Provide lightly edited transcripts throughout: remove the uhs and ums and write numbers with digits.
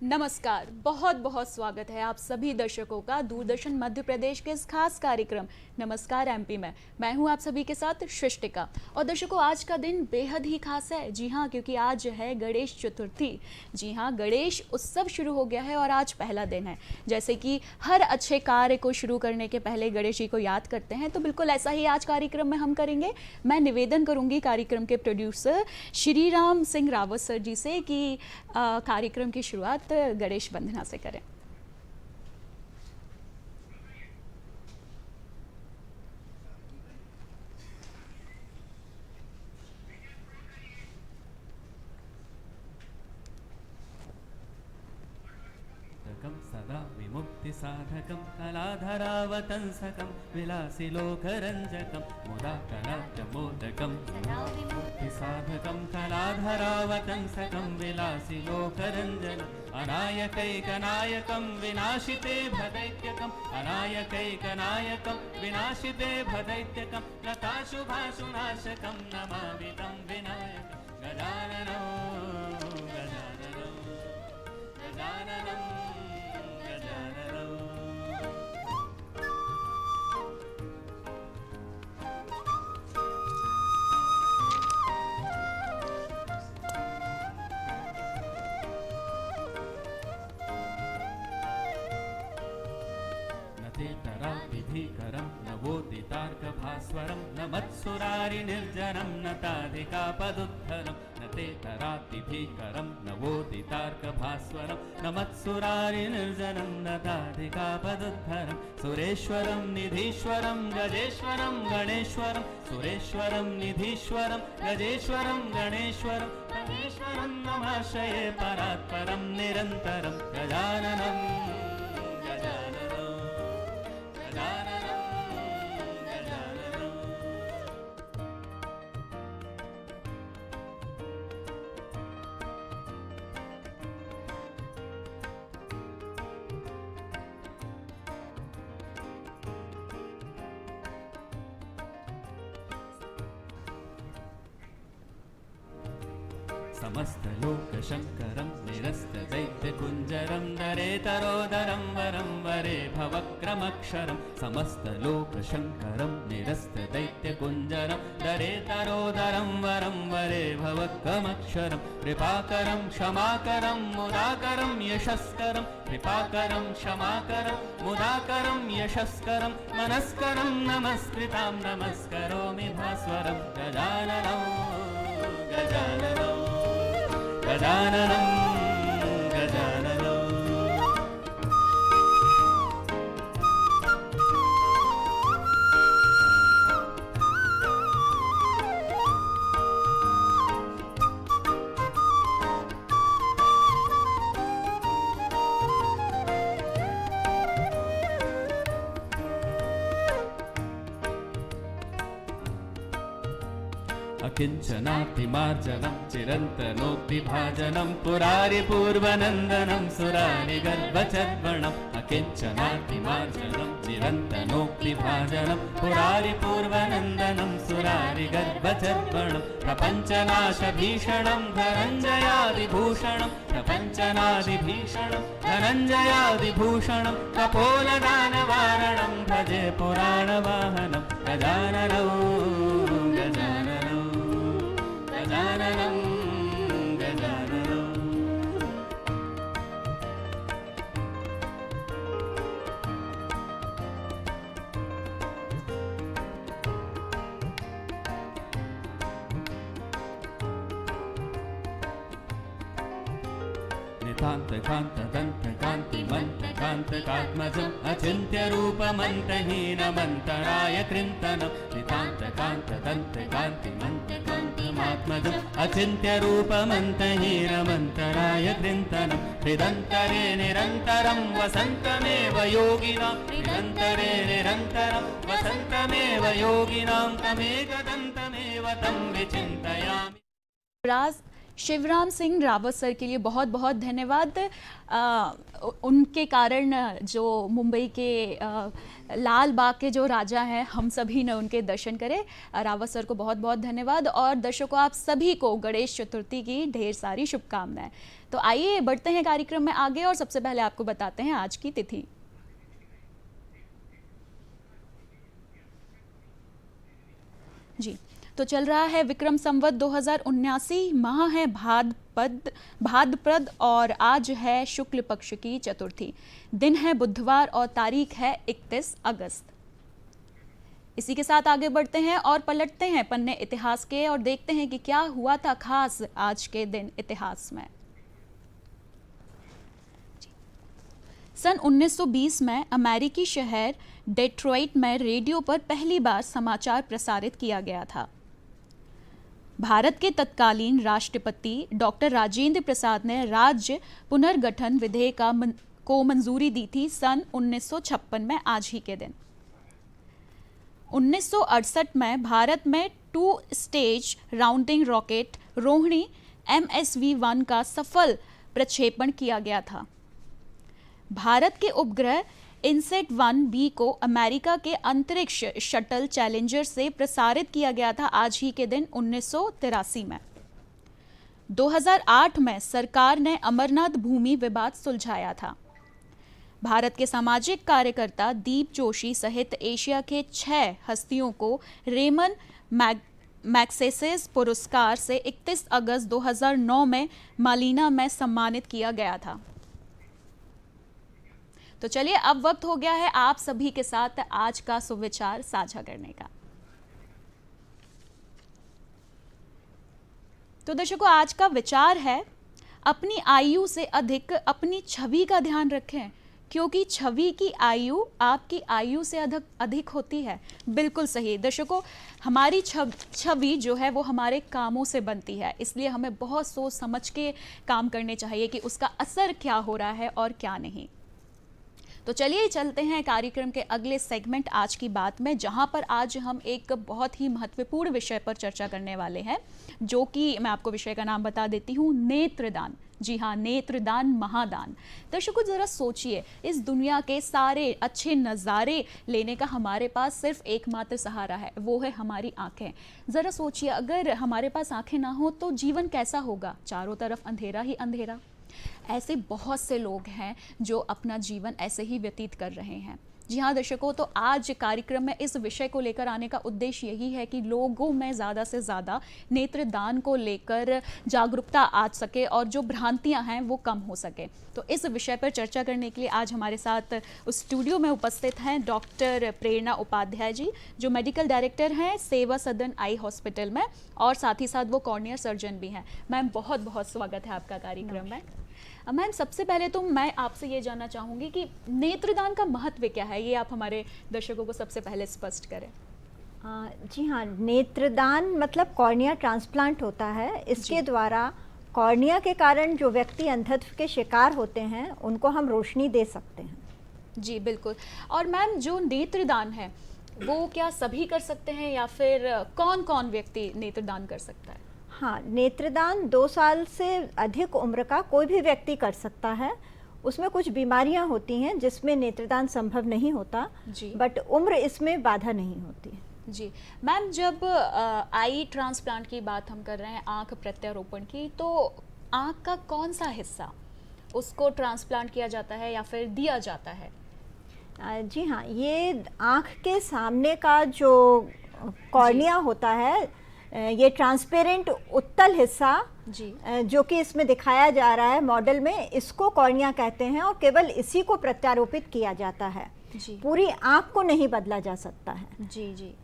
नमस्कार, बहुत बहुत स्वागत है आप सभी दर्शकों का दूरदर्शन मध्य प्रदेश के इस खास कार्यक्रम नमस्कार एमपी में। मैं हूं आप सभी के साथ सृष्टिका। और दर्शकों, आज का दिन बेहद ही खास है। जी हां, क्योंकि आज है गणेश चतुर्थी। जी हां, गणेश उत्सव शुरू हो गया है और आज पहला दिन है। जैसे कि हर अच्छे कार्य को शुरू करने के पहले गणेश जी को याद करते हैं, तो बिल्कुल ऐसा ही आज कार्यक्रम में हम करेंगे। मैं निवेदन करूंगी कार्यक्रम के प्रोड्यूसर श्री राम सिंह रावत सर जी से कि कार्यक्रम की शुरुआत गणेश वंदना से करें। सदा विमुक्ति साधकं कलाधरावतंसकं विलासी लोकरंजकं मुदा कलाप्रमोदकं सदा विमुक्ति साधकं कलाधरावतंसकं विलासी लोकरंजनम् अनायकैकनायकं विनाशिते भदैत्यकम् अनायकैकनायकं विनाशिते भदैत्यकं लताशुभाशुनाशकं नमामि तं विनायकं गजाननं गजाननं गजाननं विधिकरं नवोदितार्कभास्वरं न मत्सुरारिनिर्जनं न ताधिकापदुत्थलं न ते तरातिभीकरं नवोदितार्कभास्वरं न मत्सुरारिनिर्जनं न ताधिकापदुत्थलं सुरेश्वरं निधीश्वरं गजेश्वरं गणेश्वरं सुरेश्वरं निधीश्वरं गजेश्वरं गणेश्वरं गणेश्वरं नमाश्रये परात्परं निरन्तरं गजाननं समस्तलोकशङ्करं निरस्तदैत्यकुञ्जरं दरेतरोदरं वरं वरे भवक्रमक्षरं समस्तलोकशङ्करं निरस्तदैत्यकुञ्जरं दरेतरोदरं वरं वरे भवक्रमक्षरं कृपाकरं क्षमाकरं मुदाकरं यशस्करं कृपाकरं क्षमाकरं मुदाकरं यशस्करं मनस्करं नमस्कृतां नमस्करोमि भास्वरं गजाननं गजाननं गजाननं गजाननं अकिञ्चनातिमार्जनं चिरन्तनोक्तिभाजनं पुरारिपूर्वनन्दनं सुरारिगर्भचर्वणम् अकिञ्चनातिमार्जनं चिरन्तनोक्तिभाजनं पुरारिपूर्वनन्दनं सुरारिगर्भचर्वणं प्रपञ्चनाशभीषणं धनञ्जयादिभूषणं प्रपञ्चनादिभीषणं धनञ्जयादिभूषणं कपोलदानवारणं भजे पुराणवाहनं गजाननं गजाननं गजाननं गजाननं नितान्तकान्तदन्तकान्तिमन्तकान्तकात्मजम् अचिन्त्यरूपमन्तहीनमन्तराय कृन्तनं नितान्तकान्तदन्तकान्तिमन्तकान्तकात्मजम् अचिन्त्यरूपमन्तहीनमन्तराय कृन्तनं हृदन्तरे निरन्तरं वसन्तमेव योगिनां हृदन्तरे निरन्तरं वसन्तमेव योगिनां तमेकदन्तमेव तं विचिन्तयामि। शिवराम सिंह रावत सर के लिए बहुत बहुत धन्यवाद। उनके कारण जो मुंबई के लाल बाग के जो राजा हैं, हम सभी ने उनके दर्शन करे। रावत सर को बहुत बहुत धन्यवाद। और दर्शकों, आप सभी को गणेश चतुर्थी की ढेर सारी शुभकामनाएं। तो आइए बढ़ते हैं कार्यक्रम में आगे और सबसे पहले आपको बताते हैं आज की तिथि। जी, तो चल रहा है विक्रम संवत 2079, माह है भाद्रपद और आज है शुक्ल पक्ष की चतुर्थी। दिन है बुधवार और तारीख है 31 अगस्त। इसी के साथ आगे बढ़ते हैं और पलटते हैं पन्ने इतिहास के और देखते हैं कि क्या हुआ था खास आज के दिन इतिहास में। सन 1920 में अमेरिकी शहर डेट्रॉइट में रेडियो पर पहली बार समाचार प्रसारित किया गया था। भारत के तत्कालीन राष्ट्रपति डॉक्टर राजेंद्र प्रसाद ने राज्य पुनर्गठन विधेयक को मंजूरी दी थी सन 1956 में आज ही के दिन। 1968 में भारत में 2 stage rounding rocket Rohini MSV-1 का सफल प्रक्षेपण किया गया था। भारत के उपग्रह इनसेट 1B को अमेरिका के अंतरिक्ष शटल चैलेंजर से प्रसारित किया गया था आज ही के दिन 1983 में। 2008 में सरकार ने अमरनाथ भूमि विवाद सुलझाया था। भारत के सामाजिक कार्यकर्ता दीप जोशी सहित एशिया के 6 हस्तियों को रेमन मैग्सेसे पुरस्कार से 31 अगस्त 2009 में मालिना में सम्मानित किया गया था। तो चलिए, अब वक्त हो गया है आप सभी के साथ आज का सुविचार साझा करने का। तो दर्शकों, आज का विचार है, अपनी आयु से अधिक अपनी छवि का ध्यान रखें, क्योंकि छवि की आयु आपकी आयु से अधिक होती है। बिल्कुल सही दर्शकों, हमारी छवि जो है वो हमारे कामों से बनती है, इसलिए हमें बहुत सोच समझ के काम करने चाहिए कि उसका असर क्या हो रहा है और क्या नहीं। तो चलिए चलते हैं कार्यक्रम के अगले सेगमेंट आज की बात में, जहां पर आज हम एक बहुत ही महत्वपूर्ण विषय पर चर्चा करने वाले हैं, जो कि मैं आपको विषय का नाम बता देती हूँ, नेत्रदान। जी हाँ, नेत्रदान महादान। दर्शकों, जरा सोचिए, इस दुनिया के सारे अच्छे नज़ारे लेने का हमारे पास सिर्फ एकमात्र सहारा है, वो है हमारी आंखें। जरा सोचिए, अगर हमारे पास आंखें ना हो तो जीवन कैसा होगा? चारों तरफ अंधेरा ही अंधेरा। ऐसे बहुत से लोग हैं जो अपना जीवन ऐसे ही व्यतीत कर रहे हैं। जी हाँ दर्शकों, तो आज कार्यक्रम में इस विषय को लेकर आने का उद्देश्य यही है कि लोगों में ज़्यादा से ज़्यादा नेत्रदान को लेकर जागरूकता आ सके और जो भ्रांतियां हैं वो कम हो सके। तो इस विषय पर चर्चा करने के लिए आज हमारे साथ उस स्टूडियो में उपस्थित हैं डॉक्टर प्रेरणा उपाध्याय जी, जो मेडिकल डायरेक्टर हैं सेवा सदन आई हॉस्पिटल में, और साथ ही साथ वो कॉर्नियर सर्जन भी हैं। मैम, बहुत बहुत स्वागत है आपका कार्यक्रम में। मैम, सबसे पहले तो मैं आपसे ये जानना चाहूँगी कि नेत्रदान का महत्व क्या है, ये आप हमारे दर्शकों को सबसे पहले स्पष्ट करें। जी हाँ, नेत्रदान मतलब कॉर्निया ट्रांसप्लांट होता है। इसके द्वारा कॉर्निया के कारण जो व्यक्ति अंधत्व के शिकार होते हैं उनको हम रोशनी दे सकते हैं। जी बिल्कुल। और मैम, जो नेत्रदान है वो क्या सभी कर सकते हैं या फिर कौन कौन व्यक्ति नेत्रदान कर सकता है? हाँ, नेत्रदान 2 साल से अधिक उम्र का कोई भी व्यक्ति कर सकता है। उसमें कुछ बीमारियां होती हैं जिसमें नेत्रदान संभव नहीं होता, बट उम्र इसमें बाधा नहीं होती। जी मैम, जब आई ट्रांसप्लांट की बात हम कर रहे हैं, आंख प्रत्यारोपण की, तो आंख का कौन सा हिस्सा उसको ट्रांसप्लांट किया जाता है या फिर दिया जाता है? जी हाँ, ये आंख के सामने का जो कॉर्निया होता है, ये ट्रांसपेरेंट उत्तल हिस्सा जी, जो कि इसमें दिखाया जा रहा है मॉडल में, इसको कॉर्निया कहते हैं और केवल इसी को प्रत्यारोपित किया जाता है। जी, पूरी आंख को नहीं बदला जा सकता है। जी जी।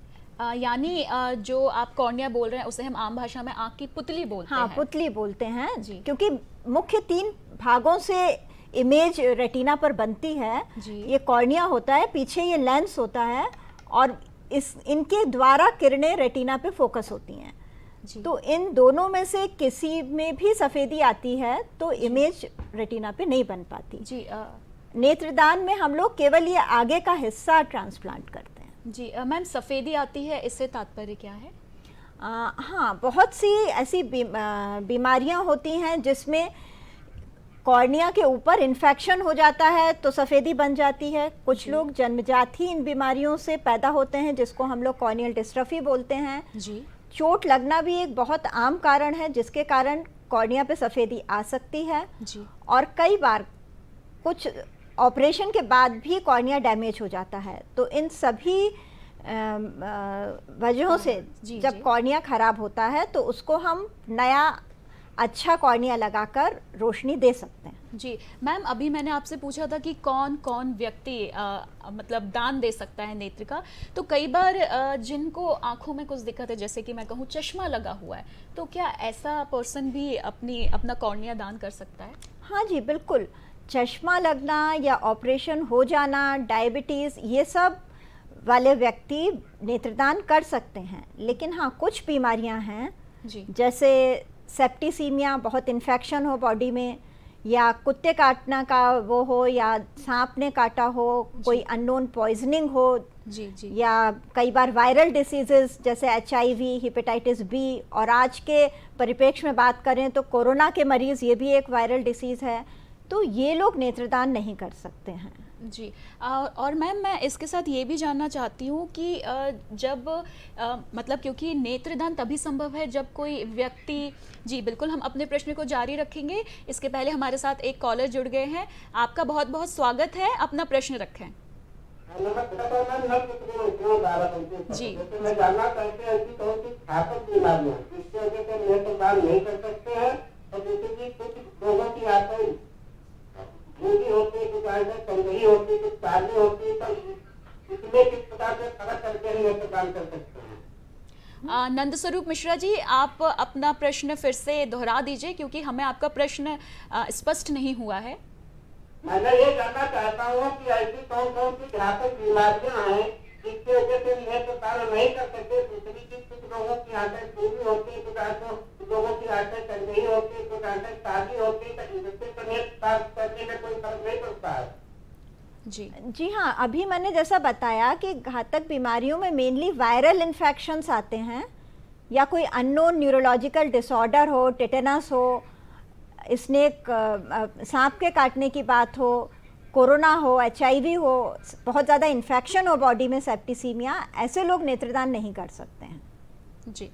यानी जो आप कॉर्निया बोल रहे हैं उसे हम आम भाषा में आंख की पुतली बोलते हैं। हाँ, पुतली बोलते हैं जी, क्योंकि मुख्य 3 भागों से इमेज रेटिना पर बनती है। ये कॉर्निया होता है, पीछे ये लेंस होता है और इनके द्वारा किरणें रेटिना पे फोकस होती हैं। तो इन दोनों में से किसी में भी सफ़ेदी आती है तो इमेज रेटिना पे नहीं बन पाती। जी, नेत्रदान में हम लोग केवल ये आगे का हिस्सा ट्रांसप्लांट करते हैं। जी मैम, सफ़ेदी आती है, इससे तात्पर्य क्या है? हाँ, बहुत सी ऐसी बीमारियां होती हैं जिसमें कॉर्निया के ऊपर इन्फेक्शन हो जाता है तो सफ़ेदी बन जाती है। कुछ लोग जन्मजात ही इन बीमारियों से पैदा होते हैं जिसको हम लोग कॉर्नियल डिस्ट्रॉफी बोलते हैं जी। चोट लगना भी एक बहुत आम कारण है जिसके कारण कॉर्निया पे सफ़ेदी आ सकती है जी। और कई बार कुछ ऑपरेशन के बाद भी कॉर्निया डैमेज हो जाता है। तो इन सभी वजहों से जी, जब जी। कॉर्निया खराब होता है तो उसको हम नया अच्छा कॉर्निया लगाकर रोशनी दे सकते हैं। जी मैम, अभी मैंने आपसे पूछा था कि कौन कौन व्यक्ति मतलब दान दे सकता है नेत्र का। तो कई बार जिनको आंखों में कुछ दिक्कत है, जैसे कि मैं कहूँ चश्मा लगा हुआ है, तो क्या ऐसा पर्सन भी अपना कॉर्निया दान कर सकता है? हाँ जी, बिल्कुल। चश्मा लगना या ऑपरेशन हो जाना, डायबिटीज़, ये सब वाले व्यक्ति नेत्रदान कर सकते हैं। लेकिन हाँ, कुछ बीमारियां हैं जी। जैसे सेप्टिसीमिया, बहुत इन्फेक्शन हो बॉडी में, या कुत्ते काटना का वो हो, या सांप ने काटा हो, कोई अननोन पॉइजनिंग हो, जी जी। या कई बार वायरल डिसीजेस जैसे HIV, हेपेटाइटिस बी, और आज के परिप्रेक्ष्य में बात करें तो कोरोना के मरीज़, ये भी एक वायरल डिसीज़ है। तो ये लोग नेत्रदान नहीं कर सकते हैं। जी। और मैम, मैं इसके साथ ये भी जानना चाहती हूँ कि जब मतलब क्योंकि नेत्रदान तभी संभव है जब कोई व्यक्ति, जी बिल्कुल, हम अपने प्रश्न को जारी रखेंगे। इसके पहले हमारे साथ एक कॉलर जुड़ गए हैं। आपका बहुत बहुत स्वागत है, अपना प्रश्न रखें। जी। मैं जानना चाहते हैं कि कौन सी घातक बीमारियां जिसकी वजह से नेत्रदान नहीं कर सकते हैं, और जैसे कि कुछ लोगों की आदत मूंगी होती है, कुछ आदत संदेही होती है, कुछ चार्ली होती है, तो इसमें किस प्रकार से फर्क करके हम नेत्रदान कर सकते हैं? नंद स्वरूप मिश्रा जी, आप अपना प्रश्न फिर से दोहरा दीजिए क्योंकि हमें आपका प्रश्न स्पष्ट नहीं हुआ है। मैं ये जानना चाहता हूँ कि ऐसी कौन कौन सी घातक बीमारियां हैं जिसकी वजह से नेत्रदान नहीं कर सकते। दूसरी चीज, कुछ लोगों की आदत पूरी होती है, कुछ लोगों की आदत संदेही होती है, कुछ आदत ताजी होती है, तो इनसे तो नेत्रदान करने में कोई फर्क नहीं पड़ता है। जी हाँ, अभी मैंने जैसा बताया कि घातक बीमारियों में मेनली वायरल इन्फेक्शंस आते हैं, या कोई अननोन न्यूरोलॉजिकल डिसऑर्डर हो, टेटेनस हो, स्नेक सांप के काटने की बात हो, कोरोना हो, HIV हो, बहुत ज़्यादा इन्फेक्शन हो बॉडी में, सेप्टिसीमिया, ऐसे लोग नेत्रदान नहीं कर सकते हैं। जी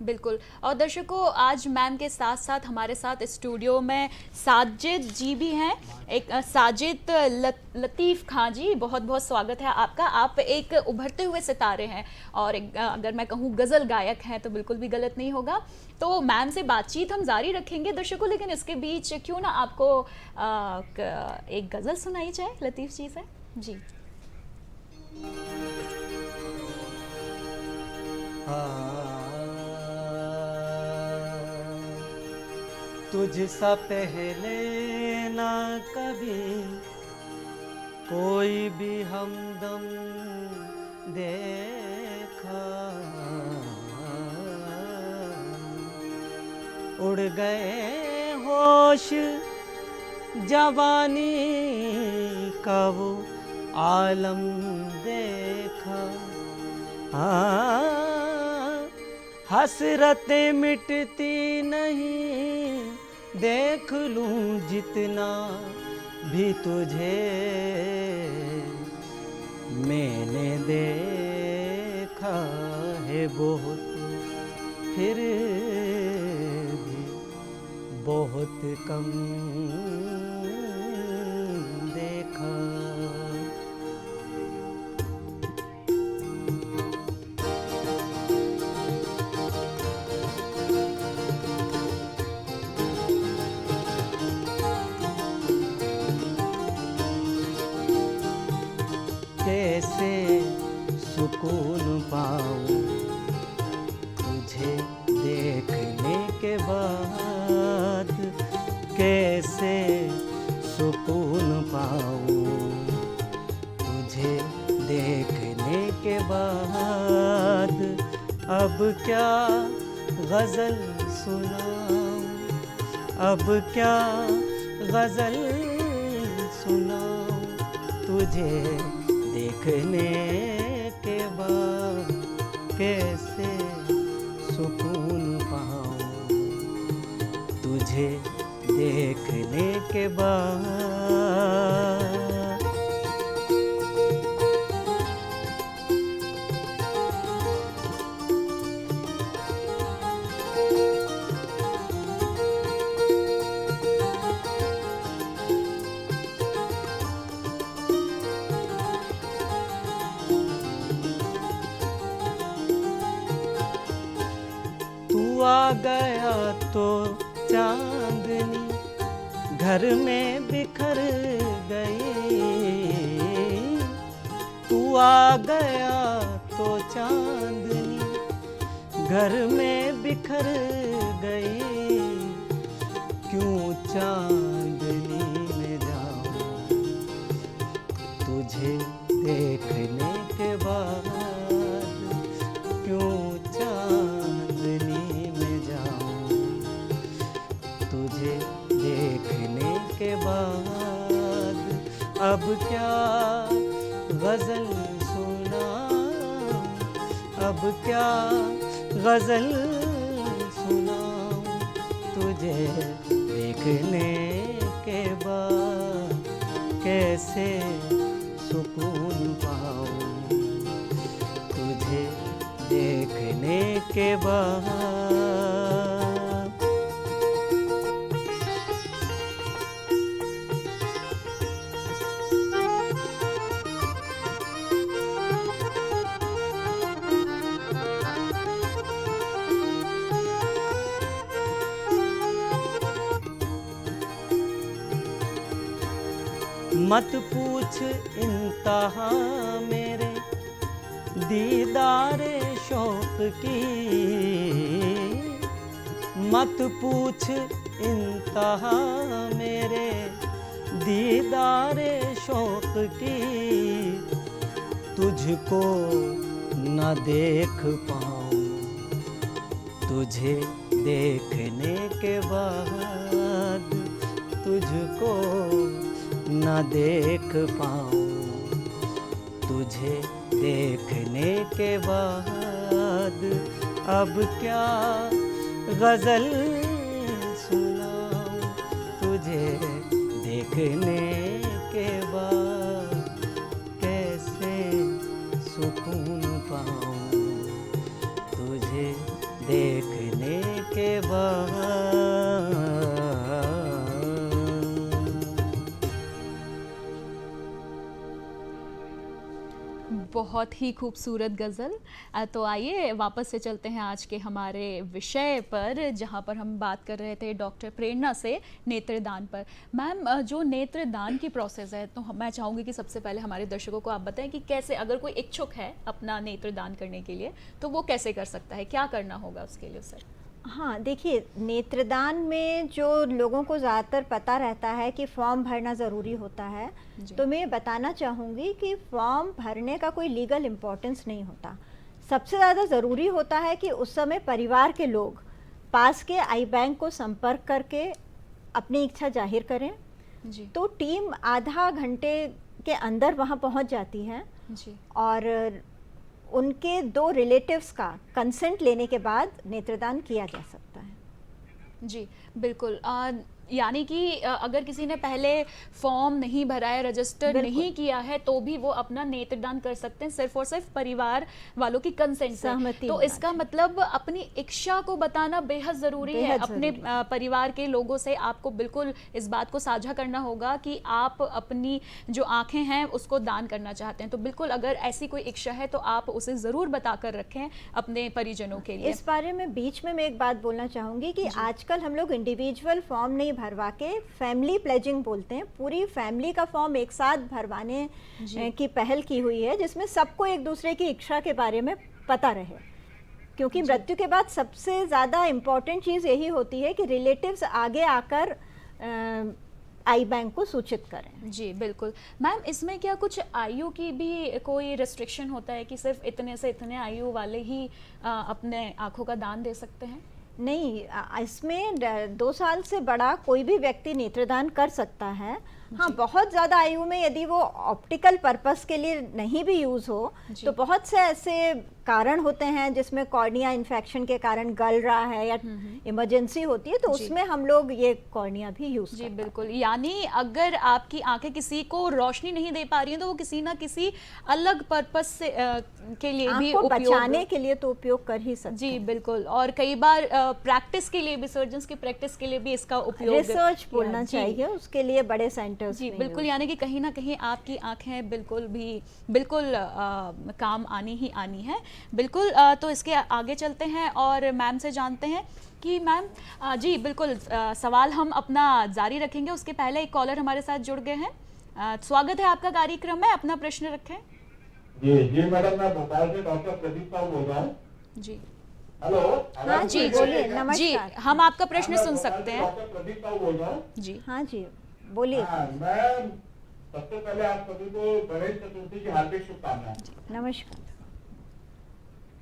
बिल्कुल। और दर्शकों, आज मैम के साथ साथ हमारे साथ स्टूडियो में साजिद जी भी हैं। एक साजिद लतीफ़ खां जी, बहुत बहुत स्वागत है आपका। आप एक उभरते हुए सितारे हैं और एक अगर मैं कहूँ गज़ल गायक हैं तो बिल्कुल भी गलत नहीं होगा। तो मैम से बातचीत हम जारी रखेंगे दर्शकों, लेकिन इसके बीच क्यों ना आपको एक गज़ल सुनाई जाए लतीफ़ जी से। जी। तुझसा पहले ना कभी कोई भी हमदम देखा, उड़ गए होश जवानी का वो आलम देखा। हसरतें मिटती नहीं, देख लूं जितना भी तुझे मैंने देखा है बहुत, फिर भी बहुत कम देखा। कैसे सुकून पाऊं तुझे देखने के बाद, कैसे सुकून पाऊं तुझे देखने के बाद। अब क्या गज़ल सुनाऊं, अब क्या गज़ल सुनाऊं तुझे देखने के बाद, कैसे सुकून पाऊं तुझे देखने के बाद। तू आ गया तो चांदनी घर में बिखर गई, तू आ गया तो चांदनी घर में बिखर गई। क्यों चांदनी में जाऊं तुझे देखने के बाद, क्यों चांदनी में जाऊं तुझे देखने के बाद। अब क्या गजल सुनाऊं, अब क्या गजल सुनाऊं तुझे देखने के बाद। कैसे सुकून पाऊं तुझे देखने के बाद। मत पूछ इंतहा मेरे दीदारे शौक की, मत पूछ इंतहा मेरे दीदारे शौक की। तुझको न देख पाऊं तुझे देखने के बाद, तुझको न देख पाऊं तुझे देखने के बाद। अब क्या गजल सुनाऊं तुझे देखने के बाद। कैसे सुकून पाऊं तुझे देखने के बाद। बहुत ही खूबसूरत गज़ल। तो आइए वापस से चलते हैं आज के हमारे विषय पर, जहां पर हम बात कर रहे थे डॉक्टर प्रेरणा से नेत्रदान पर। मैम, जो नेत्रदान की प्रोसेस है, तो मैं चाहूँगी कि सबसे पहले हमारे दर्शकों को आप बताएं कि कैसे, अगर कोई इच्छुक है अपना नेत्रदान करने के लिए, तो वो कैसे कर सकता है, क्या करना होगा उसके लिए सर? हाँ, देखिए, नेत्रदान में जो लोगों को ज़्यादातर पता रहता है कि फॉर्म भरना ज़रूरी होता है, तो मैं बताना चाहूँगी कि फॉर्म भरने का कोई लीगल इम्पोर्टेंस नहीं होता। सबसे ज़्यादा ज़रूरी होता है कि उस समय परिवार के लोग पास के आई बैंक को संपर्क करके अपनी इच्छा जाहिर करें जी। तो टीम आधा घंटे के अंदर वहाँ पहुँच जाती है जी। और उनके 2 रिलेटिव्स का कंसेंट लेने के बाद नेत्रदान किया जा सकता है। जी बिल्कुल। यानी कि अगर किसी ने पहले फॉर्म नहीं भरा है, रजिस्टर नहीं किया है, तो भी वो अपना नेत्रदान कर सकते हैं, सिर्फ और सिर्फ परिवार वालों की कंसेंट से। तो इसका मतलब अपनी इच्छा को बताना बेहद ज़रूरी है। अपने परिवार के लोगों से आपको बिल्कुल इस बात को साझा करना होगा कि आप अपनी जो आंखें हैं उसको दान करना चाहते हैं। तो बिल्कुल अगर ऐसी कोई इच्छा है तो आप उसे ज़रूर बता कर रखें अपने परिजनों के लिए। इस बारे में बीच में मैं एक बात बोलना चाहूँगी कि आजकल हम लोग इंडिविजुअल फॉर्म नहीं भरवा के फैमिली प्लेजिंग बोलते हैं। पूरी फैमिली का फॉर्म एक साथ भरवाने की पहल की हुई है, जिसमें सबको एक दूसरे की इच्छा के बारे में पता रहे, क्योंकि मृत्यु के बाद सबसे ज़्यादा इम्पोर्टेंट चीज़ यही होती है कि रिलेटिव्स आगे आकर आई बैंक को सूचित करें। जी बिल्कुल। मैम, इसमें क्या कुछ आयु की भी कोई रिस्ट्रिक्शन होता है कि सिर्फ इतने से इतने आयु वाले ही अपने आँखों का दान दे सकते हैं? नहीं, इसमें 2 साल से बड़ा कोई भी व्यक्ति नेत्रदान कर सकता है। हाँ, बहुत ज़्यादा आयु में यदि वो ऑप्टिकल पर्पस के लिए नहीं भी यूज़ हो, तो बहुत से ऐसे कारण होते हैं जिसमें कॉर्निया इन्फेक्शन के कारण गल रहा है या इमरजेंसी होती है, तो जी। उसमें हम लोग ये कॉर्निया भी यूज जी करते हैं। बिल्कुल, यानी अगर आपकी आंखें किसी को रोशनी नहीं दे पा रही हैं तो वो किसी ना किसी अलग पर्पस से के लिए भी आँख को उपयोग बचाने के लिए तो उपयोग कर ही सकते जी हैं। बिल्कुल, और कई बार प्रैक्टिस के लिए भी, सर्जन्स की प्रैक्टिस के लिए भी इसका उपयोग रिसर्च किया। बोलना जी। चाहिए, उसके लिए बड़े सेंटर्स जी में बिल्कुल, use यानी कि कहीं ना कहीं आपकी आंखें बिल्कुल काम आनी ही आनी है। बिल्कुल, तो इसके आगे चलते हैं और मैम से जानते हैं कि मैम जी बिल्कुल, सवाल हम अपना जारी रखेंगे, उसके पहले एक कॉलर हमारे साथ जुड़ गए हैं। स्वागत है आपका कार्यक्रम में, अपना प्रश्न रखें। जी मैडम, मैं भोपाल से डॉक्टर प्रदीप साहू बोल रहा हूँ। जी हेलो। हाँ जी, बोलिए, नमस्कार। जी, हम आपका प्रश्न मैं सुन भोपाल सकते से हैं। डॉक्टर प्रदीप साहू बोल रहा हूँ। जी हाँ जी, बोलिए। हाँ, मैं सबसे पहले आप सभी को गणेश चतुर्थी की हार्दिक शुभकामनाएं। नमस्कार।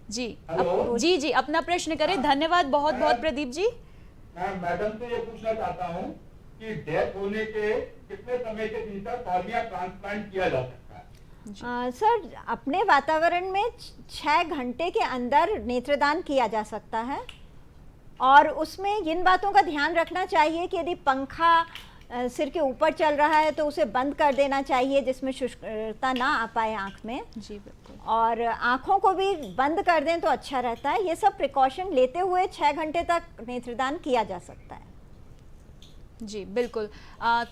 जी हेलो। जी जी, अपना प्रश्न करें। धन्यवाद बहुत बहुत प्रदीप जी। मैं मैडम से ये पूछना चाहता हूँ कि डेथ होने के कितने समय के भीतर कॉर्निया ट्रांसप्लांट किया जा सकता है? सर, अपने वातावरण में 6 घंटे के अंदर नेत्रदान किया जा सकता है, और उसमें इन बातों का ध्यान रखना चाहिए कि यदि पंखा सिर के ऊपर चल रहा है तो उसे बंद कर देना चाहिए, जिसमें शुष्कता ना आ पाए आँख में, जी बिल्कुल। और आँखों को भी बंद कर दें तो अच्छा रहता है। ये सब प्रिकॉशन लेते हुए 6 घंटे तक नेत्रदान किया जा सकता है। जी बिल्कुल,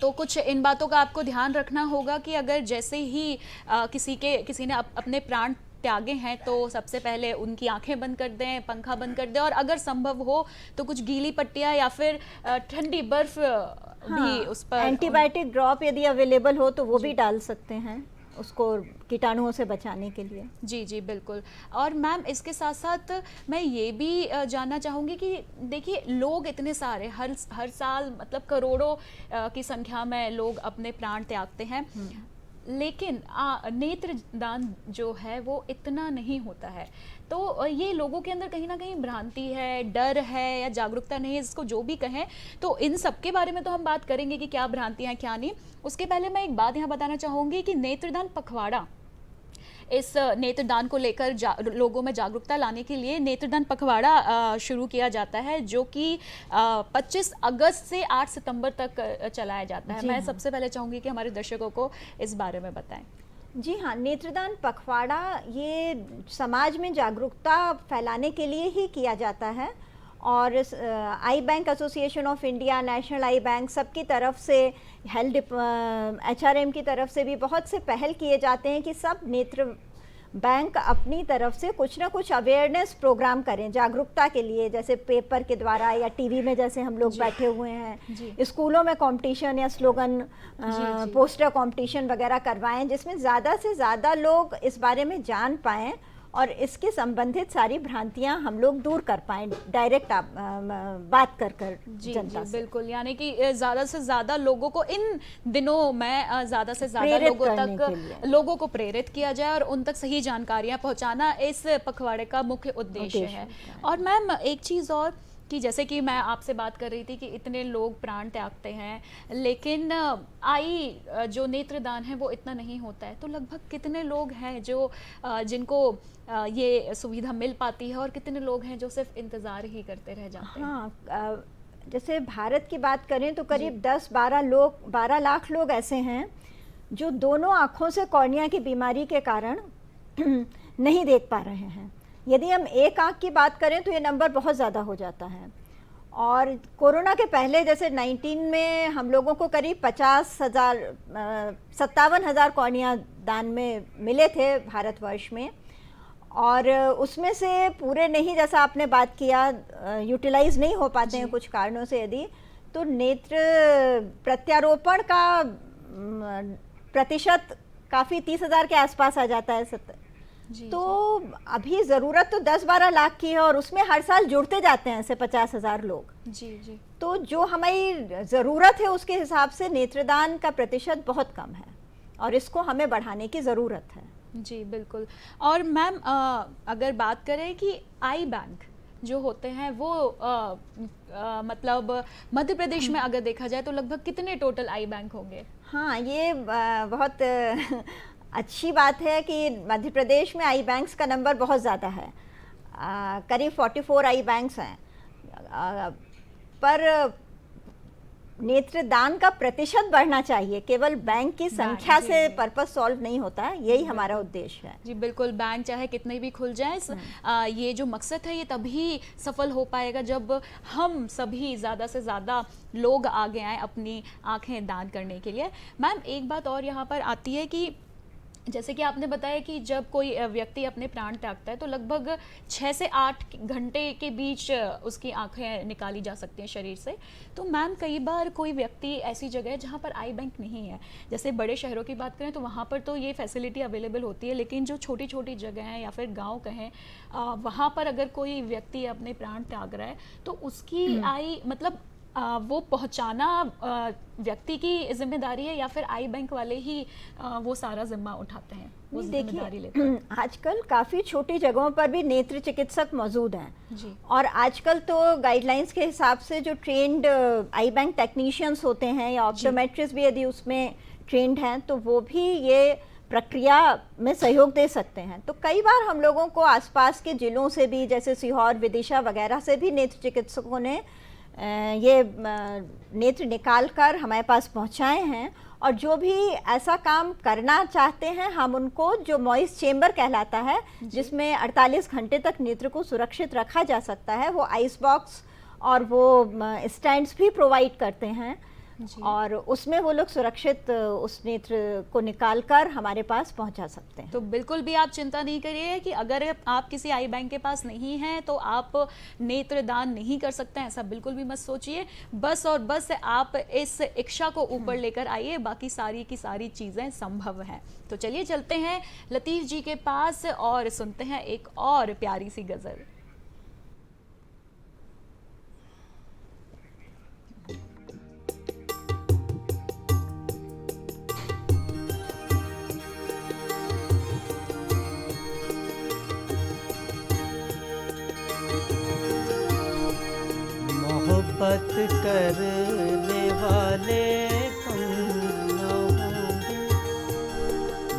तो कुछ इन बातों का आपको ध्यान रखना होगा कि अगर जैसे ही किसी ने अपने प्राण त्यागे हैं तो सबसे पहले उनकी आंखें बंद कर दें, पंखा बंद कर दें, और अगर संभव हो तो कुछ गीली पट्टियां या फिर ठंडी बर्फ भी उस पर, एंटीबायोटिक ड्रॉप यदि अवेलेबल हो तो वो भी डाल सकते हैं, उसको कीटाणुओं से बचाने के लिए। जी जी बिल्कुल। और मैम, इसके साथ साथ मैं ये भी जानना चाहूँगी कि देखिए, लोग इतने सारे हर साल, मतलब करोड़ों की संख्या में लोग अपने प्राण त्यागते हैं, लेकिन नेत्रदान जो है वो इतना नहीं होता है। तो ये लोगों के अंदर कहीं ना कहीं भ्रांति है, डर है, या जागरूकता नहीं है, इसको जो भी कहें, तो इन सब के बारे में तो हम बात करेंगे कि क्या भ्रांतियां हैं क्या नहीं। उसके पहले मैं एक बात यहाँ बताना चाहूँगी कि नेत्रदान पखवाड़ा, इस नेत्रदान को लेकर लोगों में जागरूकता लाने के लिए नेत्रदान पखवाड़ा शुरू किया जाता है, जो कि 25 अगस्त से 8 सितंबर तक चलाया जाता है। मैं सबसे पहले चाहूँगी कि हमारे दर्शकों को इस बारे में बताएं। जी हाँ, नेत्रदान पखवाड़ा ये समाज में जागरूकता फैलाने के लिए ही किया जाता है, और eye bank association of India, national eye bank, सबकी तरफ से, हेल्थ HRM की तरफ से भी बहुत से पहल किए जाते हैं कि सब नेत्र बैंक अपनी तरफ से कुछ ना कुछ अवेयरनेस प्रोग्राम करें जागरूकता के लिए, जैसे पेपर के द्वारा या टीवी में जैसे हम लोग बैठे हुए हैं, स्कूलों में कंपटीशन या स्लोगन पोस्टर कंपटीशन वगैरह करवाएं, जिसमें ज़्यादा से ज़्यादा लोग इस बारे में जान पाएं और इसके संबंधित सारी भ्रांतियां हम लोग दूर कर पाएं, डायरेक्ट बात कर जनता से। बिल्कुल, यानी कि ज़्यादा से ज़्यादा लोगों को इन दिनों में ज़्यादा से ज़्यादा लोगों को प्रेरित किया जाए और उन तक सही जानकारियां पहुंचाना इस पखवाड़े का मुख्य उद्देश्य है। और मैम, एक चीज़ और, कि जैसे कि मैं आपसे बात कर रही थी कि इतने लोग प्राण त्यागते हैं, लेकिन जो नेत्रदान है वो इतना नहीं होता है, तो लगभग कितने लोग हैं जो जिनको ये सुविधा मिल पाती है, और कितने लोग हैं जो सिर्फ इंतज़ार ही करते रह जाते हैं? हाँ, जैसे भारत की बात करें तो करीब 12 लाख लोग ऐसे हैं जो दोनों आँखों से कॉर्निया की बीमारी के कारण नहीं देख पा रहे हैं। यदि हम एक आँख की बात करें तो ये नंबर बहुत ज़्यादा हो जाता है। और कोरोना के पहले जैसे 19 में हम लोगों को करीब 57,000 कॉर्निया दान में मिले थे भारतवर्ष में, और उसमें से पूरे नहीं, जैसा आपने बात किया, यूटिलाइज नहीं हो पाते हैं कुछ कारणों से, यदि तो नेत्र प्रत्यारोपण का प्रतिशत काफ़ी 30,000 के आसपास आ जाता है। तो अभी ज़रूरत तो 10-12 लाख की है, और उसमें हर साल जुड़ते जाते हैं ऐसे 50,000 लोग। जी। तो जो हमारी ज़रूरत है उसके हिसाब से नेत्रदान का प्रतिशत बहुत कम है, और इसको हमें बढ़ाने की ज़रूरत है। जी बिल्कुल। और मैम, अगर बात करें कि आई बैंक जो होते हैं वो मतलब मध्य प्रदेश में अगर देखा जाए तो लगभग कितने टोटल आई बैंक होंगे? हाँ, ये बहुत अच्छी बात है कि मध्य प्रदेश में आई बैंक्स का नंबर बहुत ज़्यादा है, करीब 44 आई बैंक्स हैं, पर नेत्रदान का प्रतिशत बढ़ना चाहिए, केवल बैंक की संख्या जी, से जी। पर्पस सॉल्व नहीं होता है, यही हमारा उद्देश्य है। जी बिल्कुल, बैंक चाहे कितने भी खुल जाएं, ये जो मकसद है ये तभी सफल हो पाएगा जब हम सभी ज़्यादा से ज़्यादा लोग आगे आएँ अपनी आंखें दान करने के लिए। मैम एक बात और यहाँ पर आती है कि जैसे कि आपने बताया कि जब कोई व्यक्ति अपने प्राण त्यागता है तो लगभग 6 से 8 घंटे के बीच उसकी आंखें निकाली जा सकती हैं शरीर से। तो मैम कई बार कोई व्यक्ति ऐसी जगह है जहाँ पर आई बैंक नहीं है, जैसे बड़े शहरों की बात करें तो वहाँ पर तो ये फैसिलिटी अवेलेबल होती है, लेकिन जो छोटी छोटी जगह हैं या फिर गाँव कहें, वहाँ पर अगर कोई व्यक्ति अपने प्राण त्याग रहा है तो उसकी आई मतलब वो पहुंचाना व्यक्ति की जिम्मेदारी है या फिर आई बैंक वाले ही वो सारा जिम्मा उठाते हैं, वो जिम्मेदारी लेते हैं? देखिए, आजकल काफ़ी छोटी जगहों पर भी नेत्र चिकित्सक मौजूद हैं जी। और आजकल तो गाइडलाइंस के हिसाब से जो ट्रेंड आई बैंक टेक्नीशियंस होते हैं या ऑप्टोमेट्रिस्ट भी यदि उसमें ट्रेंड हैं तो वो भी ये प्रक्रिया में सहयोग दे सकते हैं। तो कई बार हम लोगों को आसपास के जिलों से भी, जैसे सीहोर, विदिशा वगैरह से भी नेत्र चिकित्सकों ने ये नेत्र निकाल कर हमारे पास पहुंचाए हैं, और जो भी ऐसा काम करना चाहते हैं हम उनको, जो मॉइस्ट चेम्बर कहलाता है जिसमें 48 घंटे तक नेत्र को सुरक्षित रखा जा सकता है, वो आइस बॉक्स और वो स्टैंड्स भी प्रोवाइड करते हैं जी। और उसमें वो लोग सुरक्षित उस नेत्र को निकाल कर हमारे पास पहुंचा सकते हैं। तो बिल्कुल भी आप चिंता नहीं करिए कि अगर आप किसी आई बैंक के पास नहीं हैं तो आप नेत्र दान नहीं कर सकते हैं, ऐसा बिल्कुल भी मत सोचिए। बस और बस आप इस इच्छा को ऊपर लेकर आइए, बाकी सारी की सारी चीज़ें संभव हैं। तो चलिए चलते हैं लतीफ़ जी के पास और सुनते हैं एक और प्यारी सी गज़ल। मोहब्बत करने वाले कम न होंगे,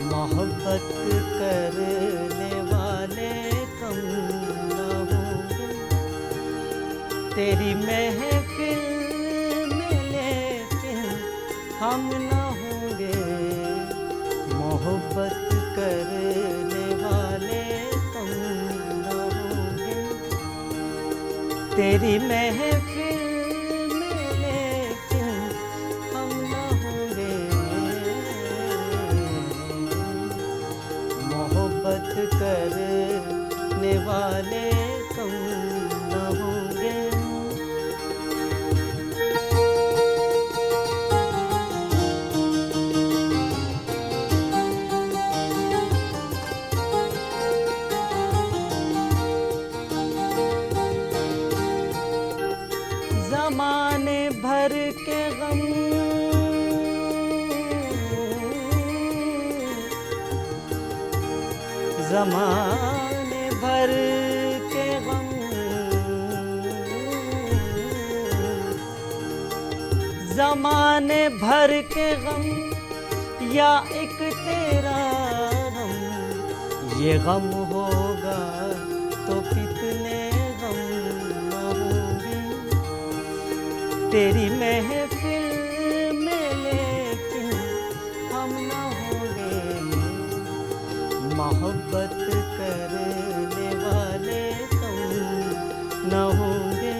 मोहब्बत करने वाले कम न होंगे, तेरी महफिल में लेकिन हम न होंगे, मोहब्बत करने वाले कम न होंगे, तेरी महफिल में लेकिन हम न होंगे, मोहब्बत करने वाले कम न होंगे। ज़माने भर के गम, ज़माने भर के गम, ज़माने भर के गम या एक तेरा गम, ये गम होगा तो कितने गम न होंगे, तेरी महफिल में लेकिन हम न होंगे, मोहब्बत करने वाले कम न होंगे।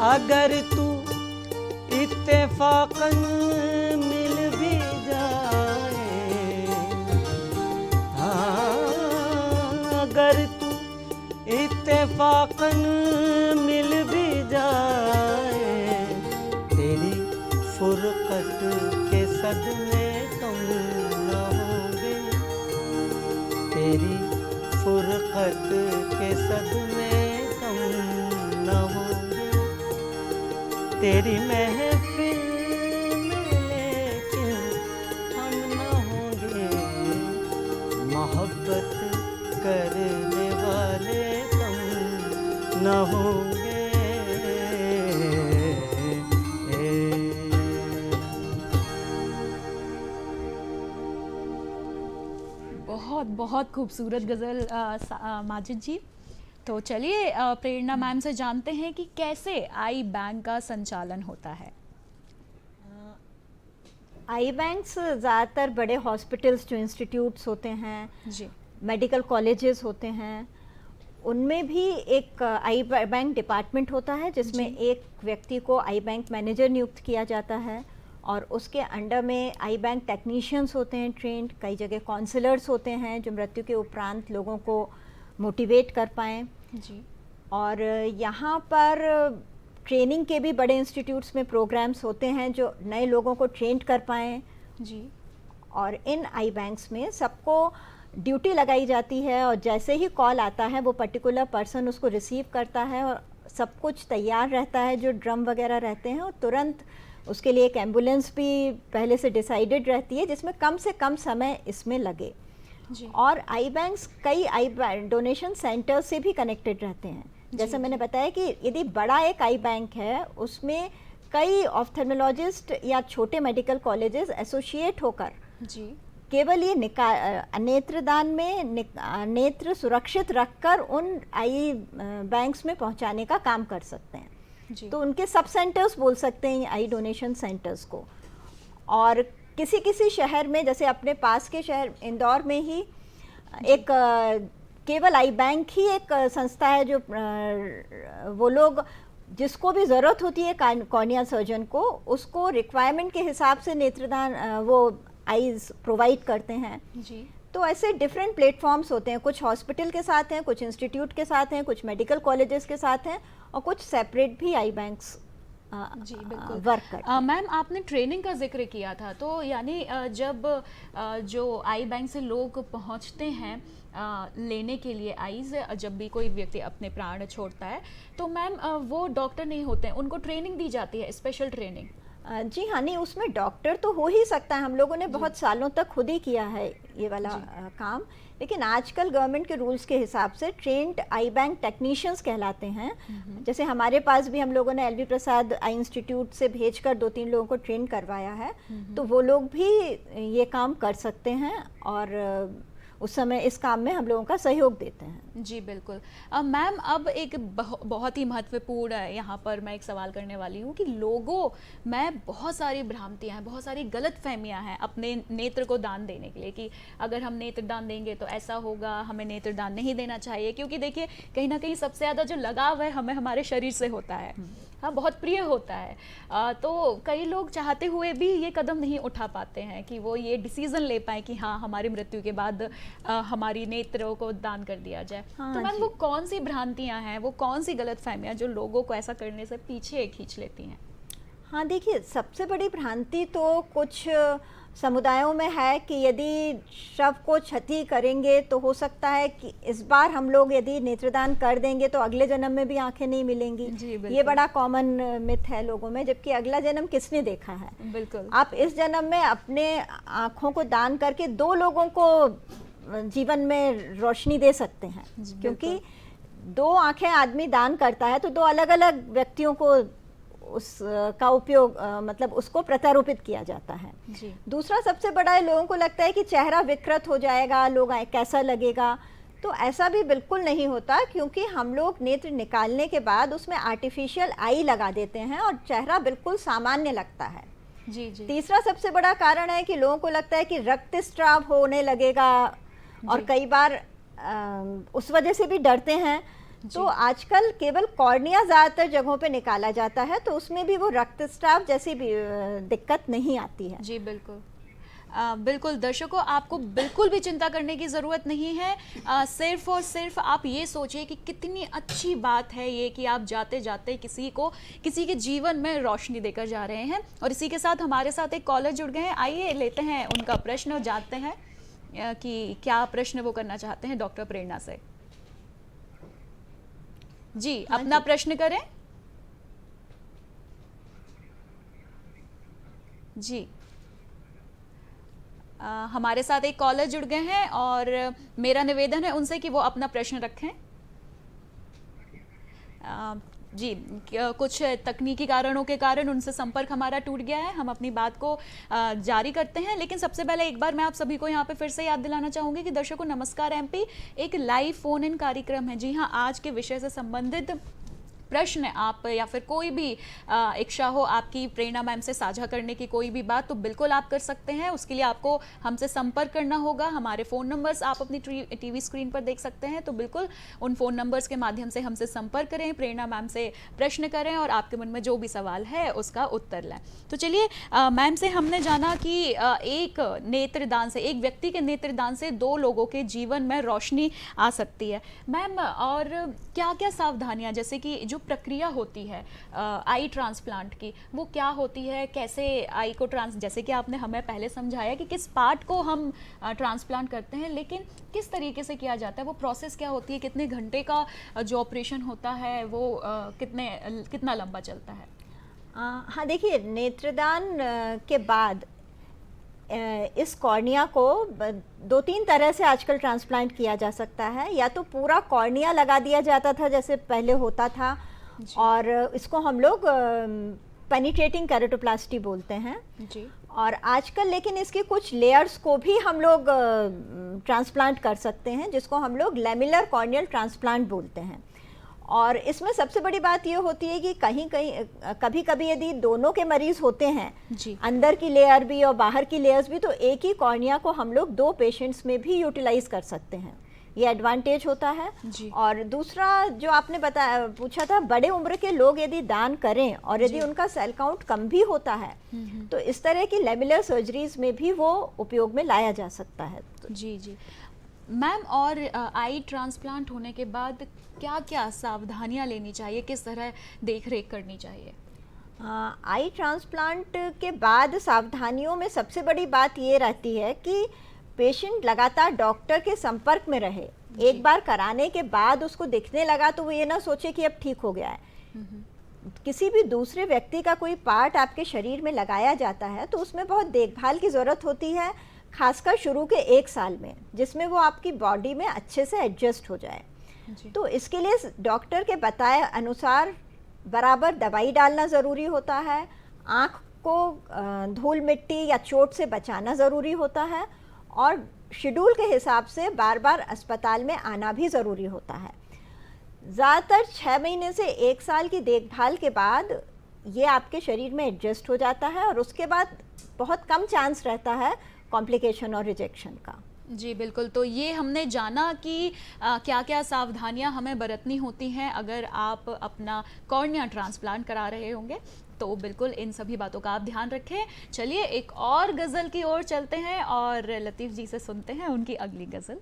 अगर तू इत्तेफाकन मिल भी जाए, हाँ, अगर तू इत्तेफाकन मिल भी जाए, तेरी फुरकत के सदमे कम न होंगे, तेरी फुरकत के सदमे कम न होंगे, तेरी महफिल न होंगे। बहुत बहुत खूबसूरत गज़ल माजिद जी। तो चलिए प्रेरणा मैम से जानते हैं कि कैसे आई बैंक का संचालन होता है। आई बैंक्स ज़्यादातर बड़े हॉस्पिटल्स जो इंस्टीट्यूट्स होते हैं, जी मेडिकल कॉलेजेस होते हैं, उनमें भी एक आई बैंक डिपार्टमेंट होता है जिसमें एक व्यक्ति को आई बैंक मैनेजर नियुक्त किया जाता है और उसके अंडर में आई बैंक टेक्नीशियंस होते हैं ट्रेंड, कई जगह काउंसलर्स होते हैं जो मृत्यु के उपरांत लोगों को मोटिवेट कर पाएँ। जी और यहाँ पर ट्रेनिंग के भी बड़े इंस्टीट्यूट्स में प्रोग्राम्स होते हैं जो नए लोगों को ट्रेंड कर पाएँ। जी और इन आई बैंक्स में सबको ड्यूटी लगाई जाती है और जैसे ही कॉल आता है वो पर्टिकुलर पर्सन उसको रिसीव करता है और सब कुछ तैयार रहता है, जो ड्रम वगैरह रहते हैं, और तुरंत उसके लिए एक एम्बुलेंस भी पहले से डिसाइडेड रहती है जिसमें कम से कम समय इसमें लगे। जी और आई बैंक्स कई आई डोनेशन सेंटर्स से भी कनेक्टेड रहते हैं। जैसे मैंने बताया कि यदि बड़ा एक आई बैंक है उसमें कई ऑफ्थेल्मोलॉजिस्ट या छोटे मेडिकल कॉलेजेस एसोसिएट होकर जी केवल ये नेत्रदान में नेत्र सुरक्षित रखकर उन आई बैंक्स में पहुंचाने का काम कर सकते हैं। जी तो उनके सब सेंटर्स बोल सकते हैं आई डोनेशन सेंटर्स को। और किसी किसी शहर में, जैसे अपने पास के शहर इंदौर में ही एक केवल आई बैंक ही एक संस्था है जो वो लोग जिसको भी ज़रूरत होती है कॉर्निया सर्जन को, उसको रिक्वायरमेंट के हिसाब से नेत्रदान वो आईज प्रोवाइड करते हैं। जी तो ऐसे डिफरेंट प्लेटफॉर्म्स होते हैं, कुछ हॉस्पिटल के साथ हैं, कुछ इंस्टीट्यूट के साथ हैं, कुछ मेडिकल कॉलेजेस के साथ हैं और कुछ सेपरेट भी आई बैंक्स जी बिल्कुल वर्क करते हैं। मैम आपने ट्रेनिंग का जिक्र किया था, तो यानी जब जो आई बैंक से लोग पहुंचते हैं लेने के लिए आईज, जब भी कोई व्यक्ति अपने प्राण छोड़ता है तो मैम वो डॉक्टर नहीं होते हैं, उनको ट्रेनिंग दी जाती है, स्पेशल ट्रेनिंग? जी हाँ, नहीं उसमें डॉक्टर तो हो ही सकता है, हम लोगों ने बहुत सालों तक खुद ही किया है ये वाला काम। लेकिन आजकल गवर्नमेंट के रूल्स के हिसाब से ट्रेंड आई बैंक टेक्नीशियंस कहलाते हैं। जैसे हमारे पास भी हम लोगों ने एलवी प्रसाद आई इंस्टीट्यूट से भेजकर 2-3 लोगों को ट्रेन करवाया है, तो वो लोग भी ये काम कर सकते हैं और उस समय इस काम में हम लोगों का सहयोग देते हैं। जी बिल्कुल। मैम अब एक बहुत ही महत्वपूर्ण यहाँ पर मैं एक सवाल करने वाली हूँ कि लोगों में बहुत सारी भ्रांतियाँ हैं, बहुत सारी गलत फहमियाँ हैं अपने नेत्र को दान देने के लिए कि अगर हम नेत्र दान देंगे तो ऐसा होगा, हमें नेत्र दान नहीं देना चाहिए। क्योंकि देखिए कहीं ना कहीं सबसे ज़्यादा जो लगाव है हमें हमारे शरीर से होता है, हाँ बहुत प्रिय होता है। तो कई लोग चाहते हुए भी ये कदम नहीं उठा पाते हैं कि वो ये डिसीज़न ले पाए कि हाँ हमारी मृत्यु के बाद हमारी नेत्रों को दान कर दिया जाए। हाँ तो मैम वो कौन सी भ्रांतियां हैं, वो कौन सी गलत फहमियां जो लोगों को ऐसा करने से पीछे खींच लेती हैं? हाँ देखिए, सबसे बड़ी भ्रांति तो कुछ समुदायों में है कि यदि शव को क्षति करेंगे तो हो सकता है कि इस बार हम लोग यदि नेत्रदान कर देंगे तो अगले जन्म में भी आंखें नहीं मिलेंगी। ये बड़ा कॉमन मिथ है लोगों में, जबकि अगला जन्म किसने देखा है? बिल्कुल। आप इस जन्म में अपने आँखों को दान करके 2 लोगों को जीवन में रोशनी दे सकते हैं, क्योंकि 2 आंखें आदमी दान करता है तो 2 अलग अलग व्यक्तियों को उसका उपयोग मतलब उसको प्रत्यारोपित किया जाता है। जी। दूसरा सबसे बड़ा है, लोगों को लगता है कि चेहरा विकृत हो जाएगा, लोग कैसा लगेगा, तो ऐसा भी बिल्कुल नहीं होता, क्योंकि हम लोग नेत्र निकालने के बाद उसमें आर्टिफिशियल आई लगा देते हैं और चेहरा बिल्कुल सामान्य लगता है। जी जी। तीसरा सबसे बड़ा कारण है कि लोगों को लगता है कि रक्तस्राव होने लगेगा और कई बार उस वजह से भी डरते हैं। तो आजकल केवल कॉर्निया ज़्यादातर जगहों पे निकाला जाता है, तो उसमें भी वो रक्तस्राव जैसी भी दिक्कत नहीं आती है। जी बिल्कुल। बिल्कुल दर्शकों, आपको बिल्कुल भी चिंता करने की ज़रूरत नहीं है। सिर्फ और सिर्फ आप ये सोचिए कि कितनी अच्छी बात है ये कि आप जाते जाते किसी के जीवन में रोशनी देकर जा रहे हैं। और इसी के साथ हमारे साथ एक कॉलर जुड़ गए हैं, आइए लेते हैं उनका प्रश्न और जानते हैं कि क्या प्रश्न वो करना चाहते हैं डॉक्टर प्रेरणा से। जी अपना प्रश्न करें। जी हमारे साथ एक कॉलर जुड़ गए हैं और मेरा निवेदन है उनसे कि वो अपना प्रश्न रखें। जी, कुछ तकनीकी कारणों के कारण उनसे संपर्क हमारा टूट गया है। हम अपनी बात को जारी करते हैं, लेकिन सबसे पहले एक बार मैं आप सभी को यहाँ पे फिर से याद दिलाना चाहूँगी कि दर्शकों नमस्कार एमपी एक लाइव फोन इन कार्यक्रम है। जी हाँ, आज के विषय से संबंधित प्रश्न आप या फिर कोई भी इच्छा हो आपकी प्रेरणा मैम से साझा करने की कोई भी बात, तो बिल्कुल आप कर सकते हैं। उसके लिए आपको हमसे संपर्क करना होगा। हमारे फ़ोन नंबर्स आप अपनी टीवी स्क्रीन पर देख सकते हैं, तो बिल्कुल उन फ़ोन नंबर्स के माध्यम से हमसे संपर्क करें, प्रेरणा मैम से प्रश्न करें और आपके मन में जो भी सवाल है उसका उत्तर लें। तो चलिए, मैम से हमने जाना कि एक नेत्रदान से, एक व्यक्ति के नेत्रदान से 2 लोगों के जीवन में रोशनी आ सकती है। मैम, और क्या क्या सावधानियां, जैसे कि जो प्रक्रिया होती है आई ट्रांसप्लांट की, वो क्या होती है, कैसे आई को जैसे कि आपने हमें पहले समझाया कि किस पार्ट को हम ट्रांसप्लांट करते हैं, लेकिन किस तरीके से किया जाता है, वो प्रोसेस क्या होती है, कितने घंटे का जो ऑपरेशन होता है वो कितना लंबा चलता है? हाँ, देखिए, नेत्रदान के बाद इस कॉर्निया को 2-3 तरह से आजकल ट्रांसप्लांट किया जा सकता है। या तो पूरा कॉर्निया लगा दिया जाता था जैसे पहले होता था, और इसको हम लोग पेनिट्रेटिंग केराटोप्लास्टी बोलते हैं जी। और आजकल लेकिन इसके कुछ लेयर्स को भी हम लोग ट्रांसप्लांट कर सकते हैं, जिसको हम लोग लैमिलर कॉर्नियल ट्रांसप्लांट बोलते हैं। और इसमें सबसे बड़ी बात ये होती है कि कभी कभी यदि दोनों के मरीज होते हैं जी, अंदर की लेयर भी और बाहर की लेयर्स भी, तो एक ही कॉर्निया को हम लोग 2 पेशेंट्स में भी यूटिलाइज कर सकते हैं। ये एडवांटेज होता है जी। और दूसरा जो आपने पूछा था, बड़े उम्र के लोग यदि दान करें और यदि उनका सेल काउंट कम भी होता है, तो इस तरह की लेमिलर सर्जरीज में भी वो उपयोग में लाया जा सकता है। जी जी मैम, और आई ट्रांसप्लांट होने के बाद क्या क्या सावधानियां लेनी चाहिए, किस तरह देख रेख करनी चाहिए? आई ट्रांसप्लांट के बाद सावधानियों में सबसे बड़ी बात ये रहती है कि पेशेंट लगातार डॉक्टर के संपर्क में रहे। एक बार कराने के बाद उसको दिखने लगा तो वो ये ना सोचे कि अब ठीक हो गया है। किसी भी दूसरे व्यक्ति का कोई पार्ट आपके शरीर में लगाया जाता है तो उसमें बहुत देखभाल की ज़रूरत होती है, खासकर शुरू के 1 साल में, जिसमें वो आपकी बॉडी में अच्छे से एडजस्ट हो जाए। तो इसके लिए डॉक्टर के बताए अनुसार बराबर दवाई डालना ज़रूरी होता है, आँख को धूल मिट्टी या चोट से बचाना ज़रूरी होता है और शेड्यूल के हिसाब से बार बार अस्पताल में आना भी ज़रूरी होता है। ज़्यादातर 6 महीने से 1 साल की देखभाल के बाद ये आपके शरीर में एडजस्ट हो जाता है और उसके बाद बहुत कम चांस रहता है कॉम्प्लिकेशन और रिजेक्शन का। जी बिल्कुल, तो ये हमने जाना कि क्या क्या सावधानियां हमें बरतनी होती हैं अगर आप अपना कॉर्निया ट्रांसप्लांट करा रहे होंगे, तो बिल्कुल इन सभी बातों का आप ध्यान रखें। चलिए एक और गज़ल की ओर चलते हैं और लतीफ़ जी से सुनते हैं उनकी अगली गज़ल।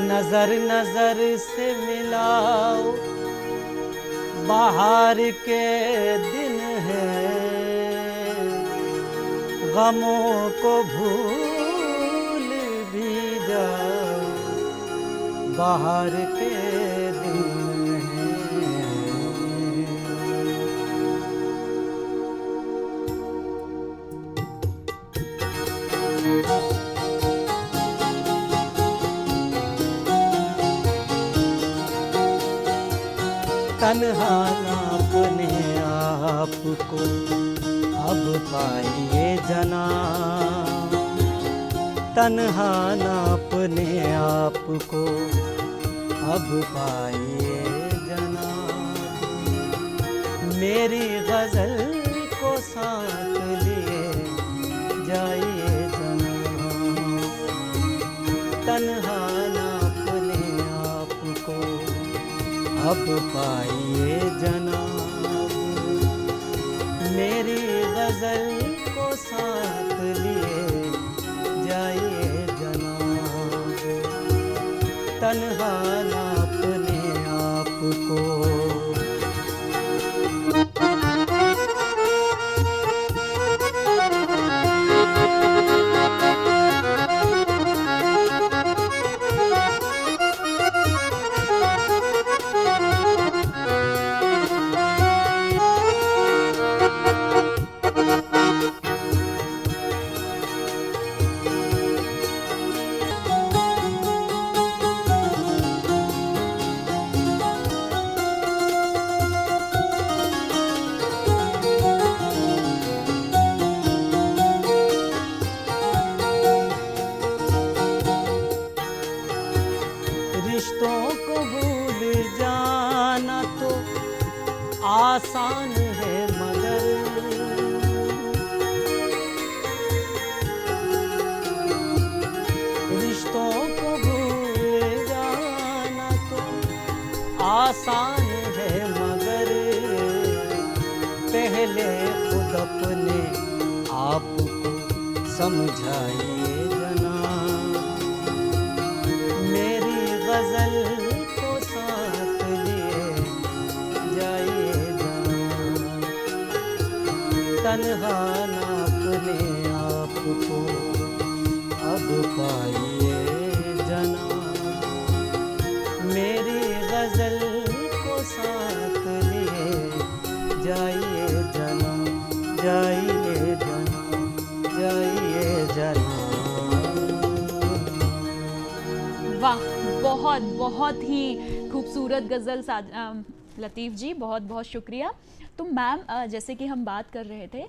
नजर नजर से मिलाओ, बाहर के दिन है, गमों को भूल भी जाओ, बाहर के दिन है। तन्हा ना अपने आप को अब पाइए जना, तन्हा ना अपने आप को अब पाइए जना, मेरी गजल को साथ लिए जाइए जना, तन्हा ना अपने आप को अब पाइए जनाब, मेरी गजल को साथ लिए जाइए जनाब, तन्हा ना अपने आप को। आसान है मगर पहले खुद अपने आप को समझाइए जनाब, मेरी गजल को साथ लिए जाइए जनाब, तन्हा ना अपने आप को अब पाइए जनाब, मेरी गजल को साथ लिए जाइए जनाब, जाइए जनाब, जाइए जनाब। वाह, बहुत बहुत ही खूबसूरत गज़ल लतीफ़ जी, बहुत बहुत शुक्रिया। तो मैम, जैसे कि हम बात कर रहे थे,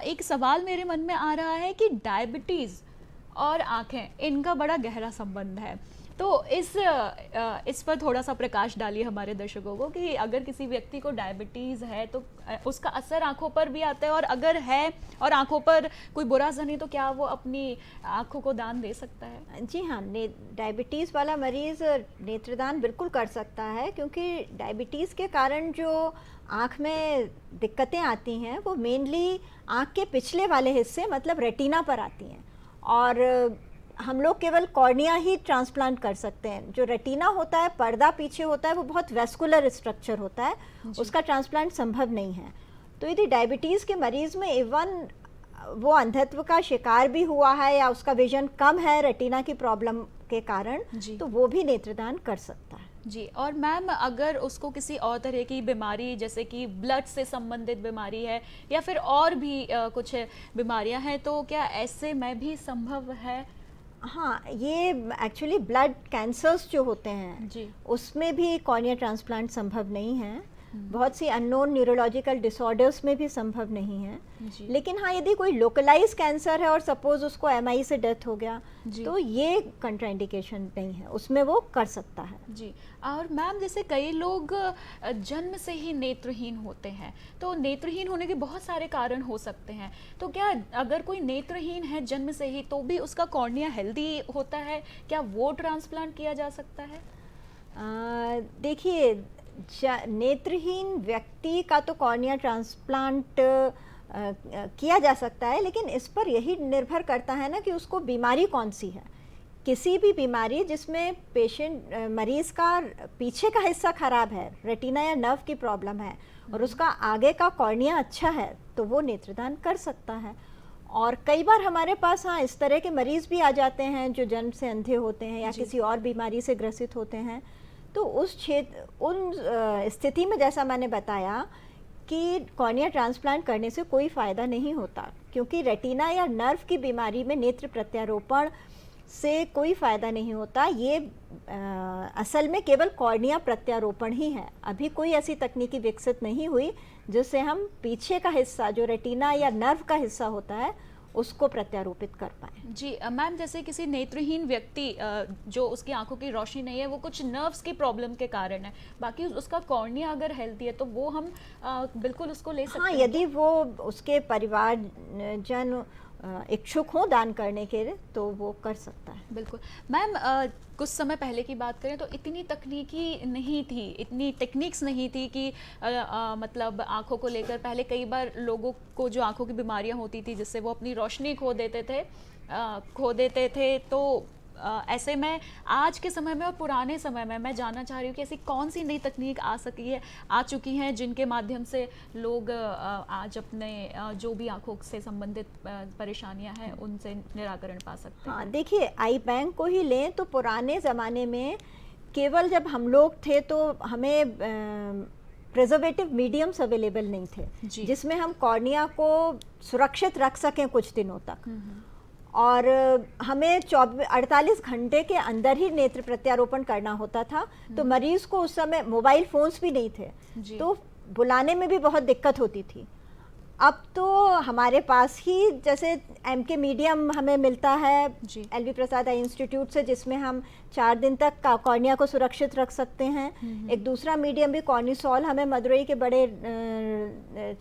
एक सवाल मेरे मन में आ रहा है कि डायबिटीज़ और आँखें, इनका बड़ा गहरा संबंध है। तो इस पर थोड़ा सा प्रकाश डालिए हमारे दर्शकों को कि अगर किसी व्यक्ति को डायबिटीज़ है तो उसका असर आँखों पर भी आता है, और अगर है और आँखों पर कोई बुरा असर नहीं तो क्या वो अपनी आँखों को दान दे सकता है? जी हाँ, डायबिटीज़ वाला मरीज़ नेत्रदान बिल्कुल कर सकता है, क्योंकि डायबिटीज़ के कारण जो आँख में दिक्कतें आती हैं वो मेनली आँख के पिछले वाले हिस्से मतलब रेटिना पर आती हैं, और हम लोग केवल कॉर्निया ही ट्रांसप्लांट कर सकते हैं। जो रेटिना होता है, पर्दा पीछे होता है, वो बहुत वेस्कुलर स्ट्रक्चर होता है, उसका ट्रांसप्लांट संभव नहीं है। तो यदि डायबिटीज़ के मरीज़ में इवन वो अंधत्व का शिकार भी हुआ है या उसका विजन कम है रेटिना की प्रॉब्लम के कारण, तो वो भी नेत्रदान कर सकता है। जी, और मैम अगर उसको किसी और तरह की बीमारी जैसे कि ब्लड से संबंधित बीमारी है या फिर और भी कुछ बीमारियां हैं, तो क्या ऐसे में भी संभव है? हाँ, ये एक्चुअली ब्लड कैंसर्स जो होते हैं जी, उसमें भी कॉर्निया ट्रांसप्लांट संभव नहीं है। बहुत सी अननोन न्यूरोलॉजिकल डिसऑर्डर्स में भी संभव नहीं है। जी। लेकिन हाँ, यदि कोई लोकलाइज कैंसर है और सपोज उसको एमआई से डेथ हो गया, जी। तो ये कंट्राइंडिकेशन नहीं है, उसमें वो कर सकता है। जी। और मैम, जैसे कई लोग जन्म से ही नेत्रहीन होते हैं, तो नेत्रहीन होने के बहुत सारे कारण हो सकते हैं, तो क्या अगर कोई नेत्रहीन है जन्म से ही तो भी उसका कॉर्निया हेल्दी होता है, क्या वो ट्रांसप्लांट किया जा सकता है? देखिए, नेत्रहीन व्यक्ति का तो कॉर्निया ट्रांसप्लांट किया जा सकता है, लेकिन इस पर यही निर्भर करता है ना कि उसको बीमारी कौन सी है। किसी भी बीमारी जिसमें पेशेंट मरीज का पीछे का हिस्सा खराब है, रेटिना या नर्व की प्रॉब्लम है, और उसका आगे का कॉर्निया अच्छा है, तो वो नेत्रदान कर सकता है। और कई बार हमारे पास हाँ इस तरह के मरीज़ भी आ जाते हैं जो जन्म से अंधे होते हैं या किसी और बीमारी से ग्रसित होते हैं, तो उस क्षेत्र उन स्थिति में जैसा मैंने बताया कि कॉर्निया ट्रांसप्लांट करने से कोई फ़ायदा नहीं होता, क्योंकि रेटिना या नर्व की बीमारी में नेत्र प्रत्यारोपण से कोई फ़ायदा नहीं होता। ये असल में केवल कॉर्निया प्रत्यारोपण ही है। अभी कोई ऐसी तकनीकी विकसित नहीं हुई जिससे हम पीछे का हिस्सा जो रेटिना या नर्व का हिस्सा होता है उसको प्रत्यारोपित कर पाए। जी मैम, जैसे किसी नेत्रहीन व्यक्ति जो उसकी आंखों की रोशनी नहीं है, वो कुछ नर्व्स की प्रॉब्लम के कारण है, बाकी उसका कॉर्निया अगर हेल्दी है तो वो हम बिल्कुल उसको ले सकते हैं। हाँ, यदि वो उसके परिवारजन इच्छुक हो दान करने के लिए तो वो कर सकता है। बिल्कुल। मैम, कुछ समय पहले की बात करें तो इतनी तकनीकी नहीं थी, इतनी टेक्निक्स नहीं थी कि मतलब आँखों को लेकर पहले कई बार लोगों को जो आँखों की बीमारियां होती थी जिससे वो अपनी रोशनी खो देते थे, तो ऐसे में आज के समय में और पुराने समय में मैं जानना चाह रही हूँ कि ऐसी कौन सी नई तकनीक आ चुकी हैं जिनके माध्यम से लोग आज अपने जो भी आँखों से संबंधित परेशानियां हैं उनसे निराकरण पा सकते हैं। हाँ, देखिए, आई बैंक को ही लें तो पुराने ज़माने में केवल जब हम लोग थे तो हमें प्रिजर्वेटिव मीडियम्स अवेलेबल नहीं थे जिसमें हम कॉर्निया को सुरक्षित रख सकें कुछ दिनों तक, और हमें 48 घंटे के अंदर ही नेत्र प्रत्यारोपण करना होता था। तो मरीज को उस समय मोबाइल फोन्स भी नहीं थे, तो बुलाने में भी बहुत दिक्कत होती थी। अब तो हमारे पास ही जैसे एमके मीडियम हमें मिलता है जी। एलवी प्रसाद आई इंस्टीट्यूट से, जिसमें हम 4 दिन तक कॉर्निया को सुरक्षित रख सकते हैं। एक दूसरा मीडियम भी कॉर्निसॉल हमें मदुरई के बड़े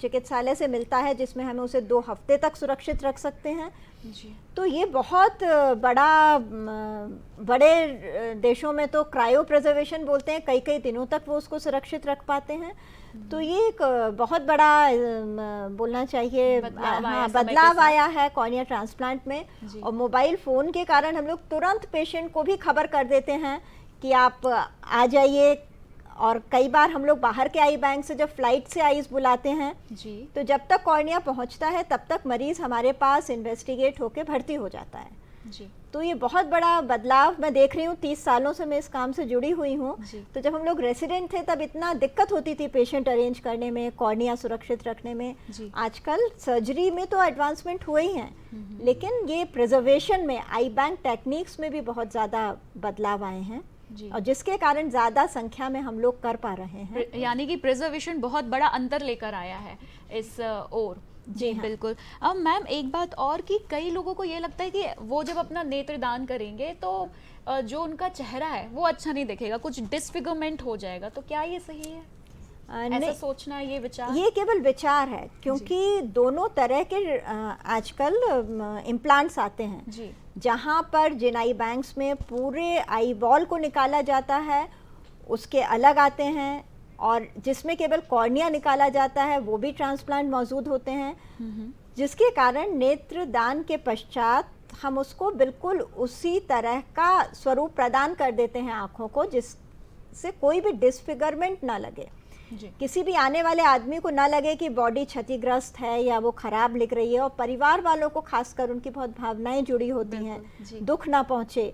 चिकित्सालय से मिलता है, जिसमें हमें उसे 2 हफ्ते तक सुरक्षित रख सकते हैं। जी। तो ये बहुत बड़े देशों में तो क्रायो प्रिजर्वेशन बोलते हैं, कई कई दिनों तक वो उसको सुरक्षित रख पाते हैं। तो ये एक बहुत बड़ा बोलना चाहिए बदलाव आया है कॉर्निया ट्रांसप्लांट में। और मोबाइल फ़ोन के कारण हम लोग तुरंत पेशेंट को भी खबर कर देते हैं कि आप आ जाइए। और कई बार हम लोग बाहर के आई बैंक से जब फ्लाइट से आईज बुलाते हैं जी। तो जब तक कॉर्निया पहुंचता है तब तक मरीज हमारे पास इन्वेस्टिगेट होकर भर्ती हो जाता है। जी। तो ये बहुत बड़ा बदलाव मैं देख रही हूँ। 30 सालों से मैं इस काम से जुड़ी हुई हूँ। जी। तो जब हम लोग रेसिडेंट थे तब इतना दिक्कत होती थी पेशेंट अरेंज करने में, कॉर्निया सुरक्षित रखने में। जी। आजकल सर्जरी में तो एडवांसमेंट हुए ही हैं, लेकिन ये प्रिजर्वेशन में, आई बैंक टेक्निक्स में भी बहुत ज़्यादा बदलाव आए हैं। जी। और जिसके कारण ज़्यादा संख्या में हम लोग कर पा रहे हैं। यानी कि प्रिजर्वेशन बहुत बड़ा अंतर लेकर आया है इस ओर। जी हाँ। बिल्कुल। अब मैम एक बात और कि कई लोगों को ये लगता है कि वो जब अपना नेत्र दान करेंगे तो जो उनका चेहरा है वो अच्छा नहीं दिखेगा, कुछ डिसफिगरमेंट हो जाएगा। तो क्या ये सही है? ऐसा सोचना, ये विचार? ये केवल विचार है, क्योंकि दोनों तरह के आजकल इम्प्लांट्स आते हैं। जी। जहाँ पर जिन आई बैंक्स में पूरे आई बॉल को निकाला जाता है उसके अलग आते हैं, और जिसमें केवल कॉर्निया निकाला जाता है वो भी ट्रांसप्लांट मौजूद होते हैं। जिसके कारण नेत्र दान के पश्चात हम उसको बिल्कुल उसी तरह का स्वरूप प्रदान कर देते हैं आँखों को, जिससे कोई भी डिसफिगरमेंट ना लगे। जी। किसी भी आने वाले आदमी को ना लगे कि बॉडी क्षतिग्रस्त है या वो खराब लिख रही है। और परिवार वालों को खासकर उनकी बहुत भावनाएं जुड़ी होती जी। हैं, दुख ना पहुंचे।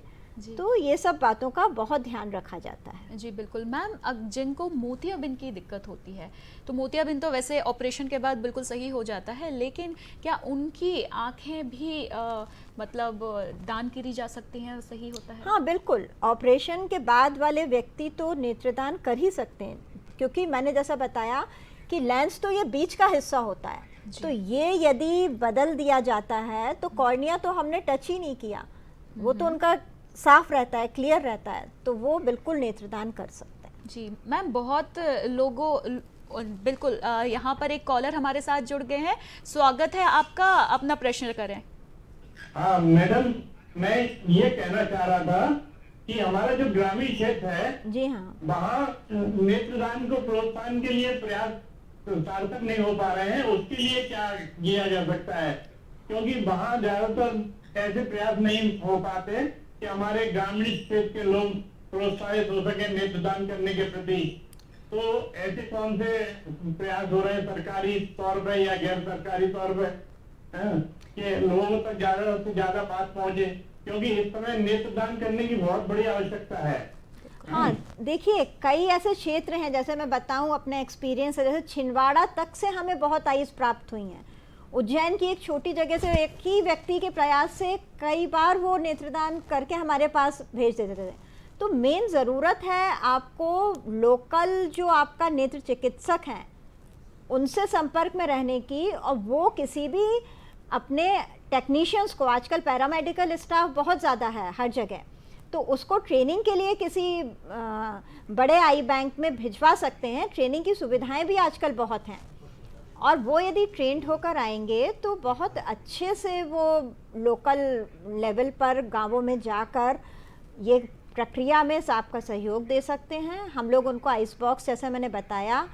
तो ये सब बातों का बहुत ध्यान रखा जाता है। जी बिल्कुल। मैम जिनको मोतियाबिंद की दिक्कत होती है, तो मोतियाबिंद तो वैसे ऑपरेशन के बाद बिल्कुल सही हो जाता है, लेकिन क्या उनकी आंखें भी मतलब दान करी जा सकती हैं, सही होता है? हाँ बिल्कुल, ऑपरेशन के बाद वाले व्यक्ति तो नेत्रदान कर ही सकते हैं, क्योंकि मैंने जैसा बताया कि लेंस तो ये बीच का हिस्सा होता है। तो ये यदि बदल दिया जाता है तो कॉर्निया तो हमने टच ही नहीं किया, वो तो उनका साफ रहता है, क्लियर रहता है, तो वो बिल्कुल नेत्रदान कर सकते हैं। जी मैम, बहुत लोगों बिल्कुल यहाँ पर एक कॉलर हमारे साथ जुड़ गए हैं। स्वागत है आपका, अपना प्रश्न करें। हाँ मैडम, मैं ये कहना चाह रहा था कि हमारा जो ग्रामीण क्षेत्र है, जी हाँ, वहाँ नेत्रदान को प्रोत्साहन के लिए प्रयास सार्थक नहीं हो पा रहे हैं। उसके लिए क्या किया जा सकता है? क्योंकि वहाँ ज्यादातर ऐसे प्रयास नहीं हो पाते कि हमारे ग्रामीण क्षेत्र के लोग प्रोत्साहित हो सके नेत्रदान करने के प्रति। तो ऐसे कौन से प्रयास हो रहे हैं सरकारी तौर पर या गैर सरकारी तौर पर कि लोगों तक ज्यादा से ज्यादा बात पहुंचे? क्योंकि इस समय नेत्रदान करने की बहुत बड़ी आवश्यकता है। हाँ देखिए, कई ऐसे क्षेत्र हैं, जैसे मैं बताऊं अपने एक्सपीरियंस से, जैसे छिंदवाड़ा तक से हमें बहुत आइज प्राप्त हुई हैं। उज्जैन की एक छोटी जगह से एक ही व्यक्ति के प्रयास से कई बार वो नेत्रदान करके हमारे पास भेज देते थे। तो मेन ज़रूरत है आपको लोकल जो आपका नेत्र चिकित्सक हैं उनसे संपर्क में रहने की, और वो किसी भी अपने टेक्नीशियंस को, आजकल पैरामेडिकल स्टाफ बहुत ज़्यादा है हर जगह, तो उसको ट्रेनिंग के लिए किसी बड़े आई बैंक में भिजवा सकते हैं। ट्रेनिंग की सुविधाएं भी आजकल बहुत हैं, और वो यदि ट्रेंड होकर आएंगे तो बहुत अच्छे से वो लोकल लेवल पर गांवों में जाकर ये प्रक्रिया में आपका सहयोग दे सकते हैं। हम लोग उनको आइस बॉक्स, जैसे मैंने बताया,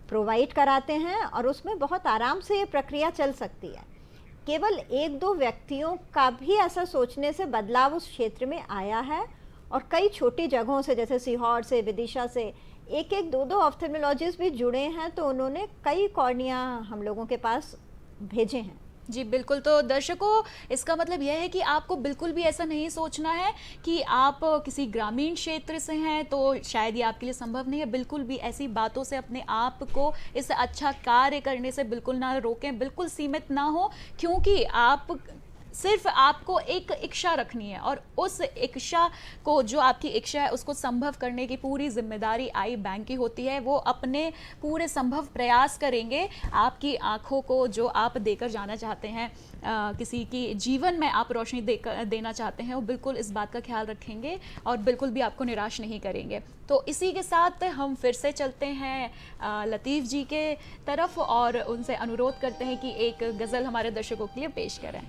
प्रोवाइड कराते हैं, और उसमें बहुत आराम से ये प्रक्रिया चल सकती है। केवल 1-2 व्यक्तियों का भी ऐसा सोचने से बदलाव उस क्षेत्र में आया है, और कई छोटी जगहों से, जैसे सीहोर से, विदिशा से 1-2 ऑफ्थेल्मोलॉजिस्ट भी जुड़े हैं, तो उन्होंने कई कॉर्निया हम लोगों के पास भेजे हैं। जी बिल्कुल। तो दर्शकों, इसका मतलब यह है कि आपको बिल्कुल भी ऐसा नहीं सोचना है कि आप किसी ग्रामीण क्षेत्र से हैं तो शायद ये आपके लिए संभव नहीं है। बिल्कुल भी ऐसी बातों से अपने आप को इस अच्छा कार्य करने से बिल्कुल ना रोकें, बिल्कुल सीमित ना हो, क्योंकि आप सिर्फ आपको एक इच्छा रखनी है और उस इच्छा को, जो आपकी इच्छा है, उसको संभव करने की पूरी जिम्मेदारी आई बैंक की होती है। वो अपने पूरे संभव प्रयास करेंगे आपकी आंखों को जो आप देकर जाना चाहते हैं, किसी की जीवन में आप रोशनी देना चाहते हैं, वो बिल्कुल इस बात का ख्याल रखेंगे और बिल्कुल भी आपको निराश नहीं करेंगे। तो इसी के साथ हम फिर से चलते हैं लतीफ़ जी के तरफ और उनसे अनुरोध करते हैं कि एक गज़ल हमारे दर्शकों के लिए पेश करें।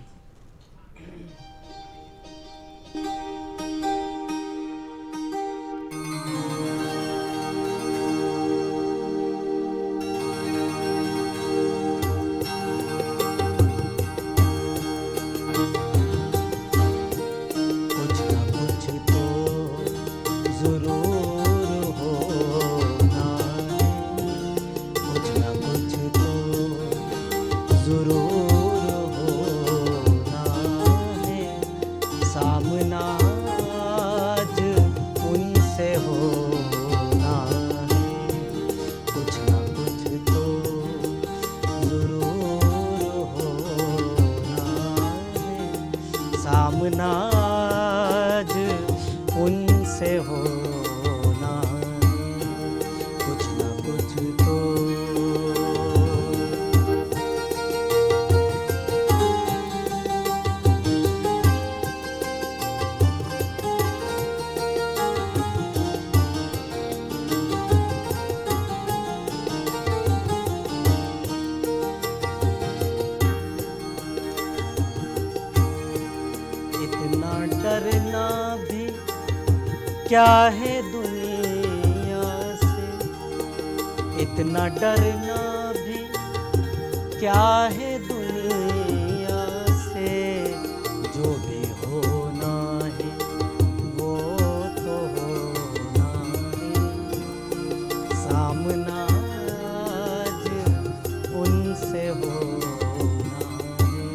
सामना आज उनसे होना है, कुछ ना कुछ तो। इतना डरना भी क्या है दुनिया से, इतना डरना भी क्या है दुनिया से, जो भी होना है वो तो होना है। सामना आज उनसे होना है,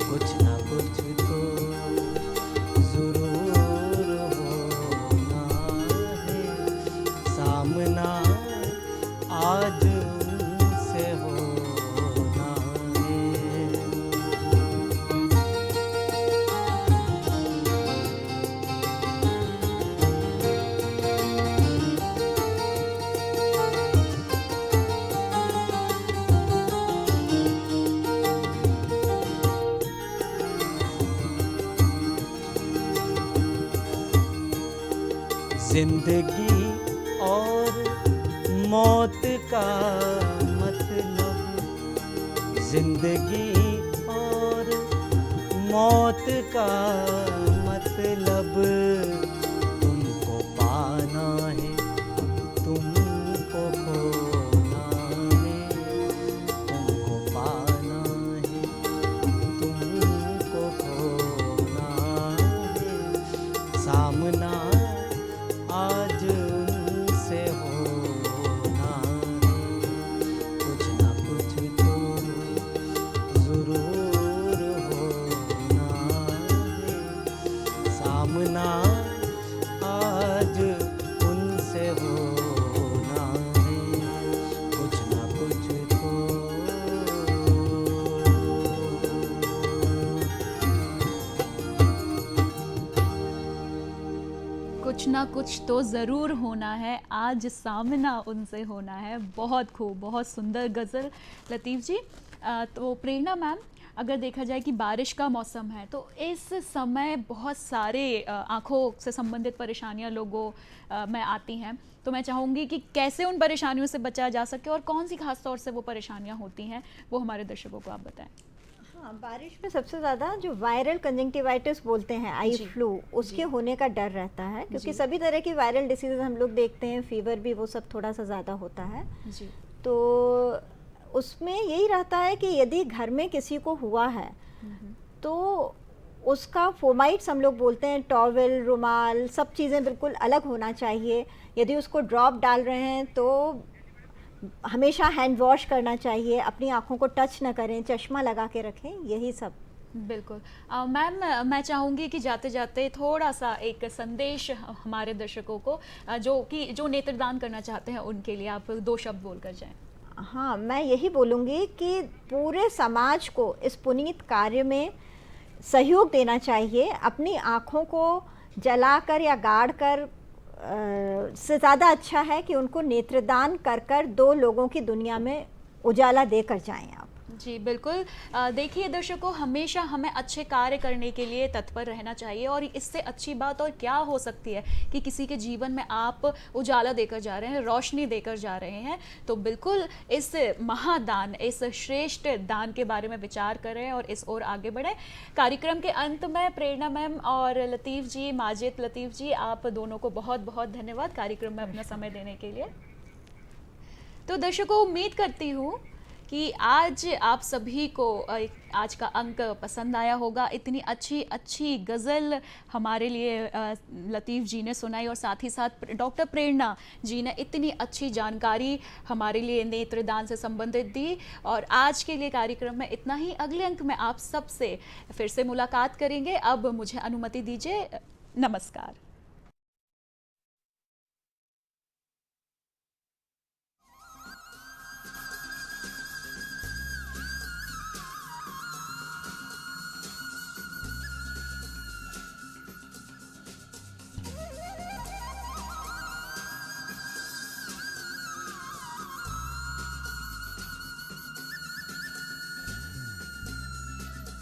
कुछ ना कुछ तो जरूर होना है। सामना आज उनसे होना है। जिंदगी और मौत का मतलब, जिंदगी और मौत का मतलब, तुमको पाना है तुमको खोना है, तुमको पाना है तुमको खोना है। सामना आज उनसे होना है, कुछ ना कुछ तो जरूर होना है। सामना आज उनसे होना है, कुछ ना कुछ तो। कुछ ना कुछ तो ज़रूर होना है, आज सामना उनसे होना है। बहुत खूब, बहुत सुंदर गज़ल लतीफ़ जी। तो प्रेरणा मैम, अगर देखा जाए कि बारिश का मौसम है तो इस समय बहुत सारे आँखों से संबंधित परेशानियाँ लोगों में आती हैं, तो मैं चाहूँगी कि कैसे उन परेशानियों से बचा जा सके और कौन सी खास तौर से वो परेशानियाँ होती हैं, वो हमारे दर्शकों को आप बताएं। हाँ, बारिश में सबसे ज़्यादा जो वायरल कंजंक्टिवाइटिस बोलते हैं, आई फ्लू, उसके होने का डर रहता है, क्योंकि सभी तरह की वायरल डिसीज़ हम लोग देखते हैं, फीवर भी वो सब थोड़ा सा ज़्यादा होता है। जी। तो उसमें यही रहता है कि यदि घर में किसी को हुआ है तो उसका फोमाइट्स हम लोग बोलते हैं, टॉवेल, रुमाल, सब चीज़ें बिल्कुल अलग होना चाहिए। यदि उसको ड्रॉप डाल रहे हैं तो हमेशा हैंड वॉश करना चाहिए, अपनी आँखों को टच ना करें, चश्मा लगा के रखें, यही सब। बिल्कुल। मैम, मैं चाहूँगी कि जाते जाते थोड़ा सा एक संदेश हमारे दर्शकों को, जो नेत्रदान करना चाहते हैं उनके लिए आप 2 शब्द बोल कर जाएं। हाँ, मैं यही बोलूँगी कि पूरे समाज को इस पुनीत कार्य में सहयोग देना चाहिए। अपनी आँखों को जलाकर या गाड़कर से ज़्यादा अच्छा है कि उनको नेत्रदान कर कर 2 लोगों की दुनिया में उजाला देकर जाएं आप। जी बिल्कुल। देखिए दर्शकों, हमेशा हमें अच्छे कार्य करने के लिए तत्पर रहना चाहिए, और इससे अच्छी बात और क्या हो सकती है कि किसी के जीवन में आप उजाला देकर जा रहे हैं, रोशनी देकर जा रहे हैं। तो बिल्कुल इस महादान, इस श्रेष्ठ दान के बारे में विचार करें और इस ओर आगे बढ़ें। कार्यक्रम के अंत में प्रेरणा मैम और लतीफ़ जी, माजिद लतीफ़ जी, आप दोनों को बहुत बहुत धन्यवाद कार्यक्रम में अपना समय देने के लिए। तो दर्शकों, उम्मीद करती हूँ कि आज आप सभी को आज का अंक पसंद आया होगा। इतनी अच्छी गज़ल हमारे लिए लतीफ़ जी ने सुनाई, और साथ ही साथ डॉक्टर प्रेरणा जी ने इतनी अच्छी जानकारी हमारे लिए नेत्रदान से संबंधित दी। और आज के लिए कार्यक्रम में इतना ही। अगले अंक में आप सबसे फिर से मुलाकात करेंगे। अब मुझे अनुमति दीजिए, नमस्कार।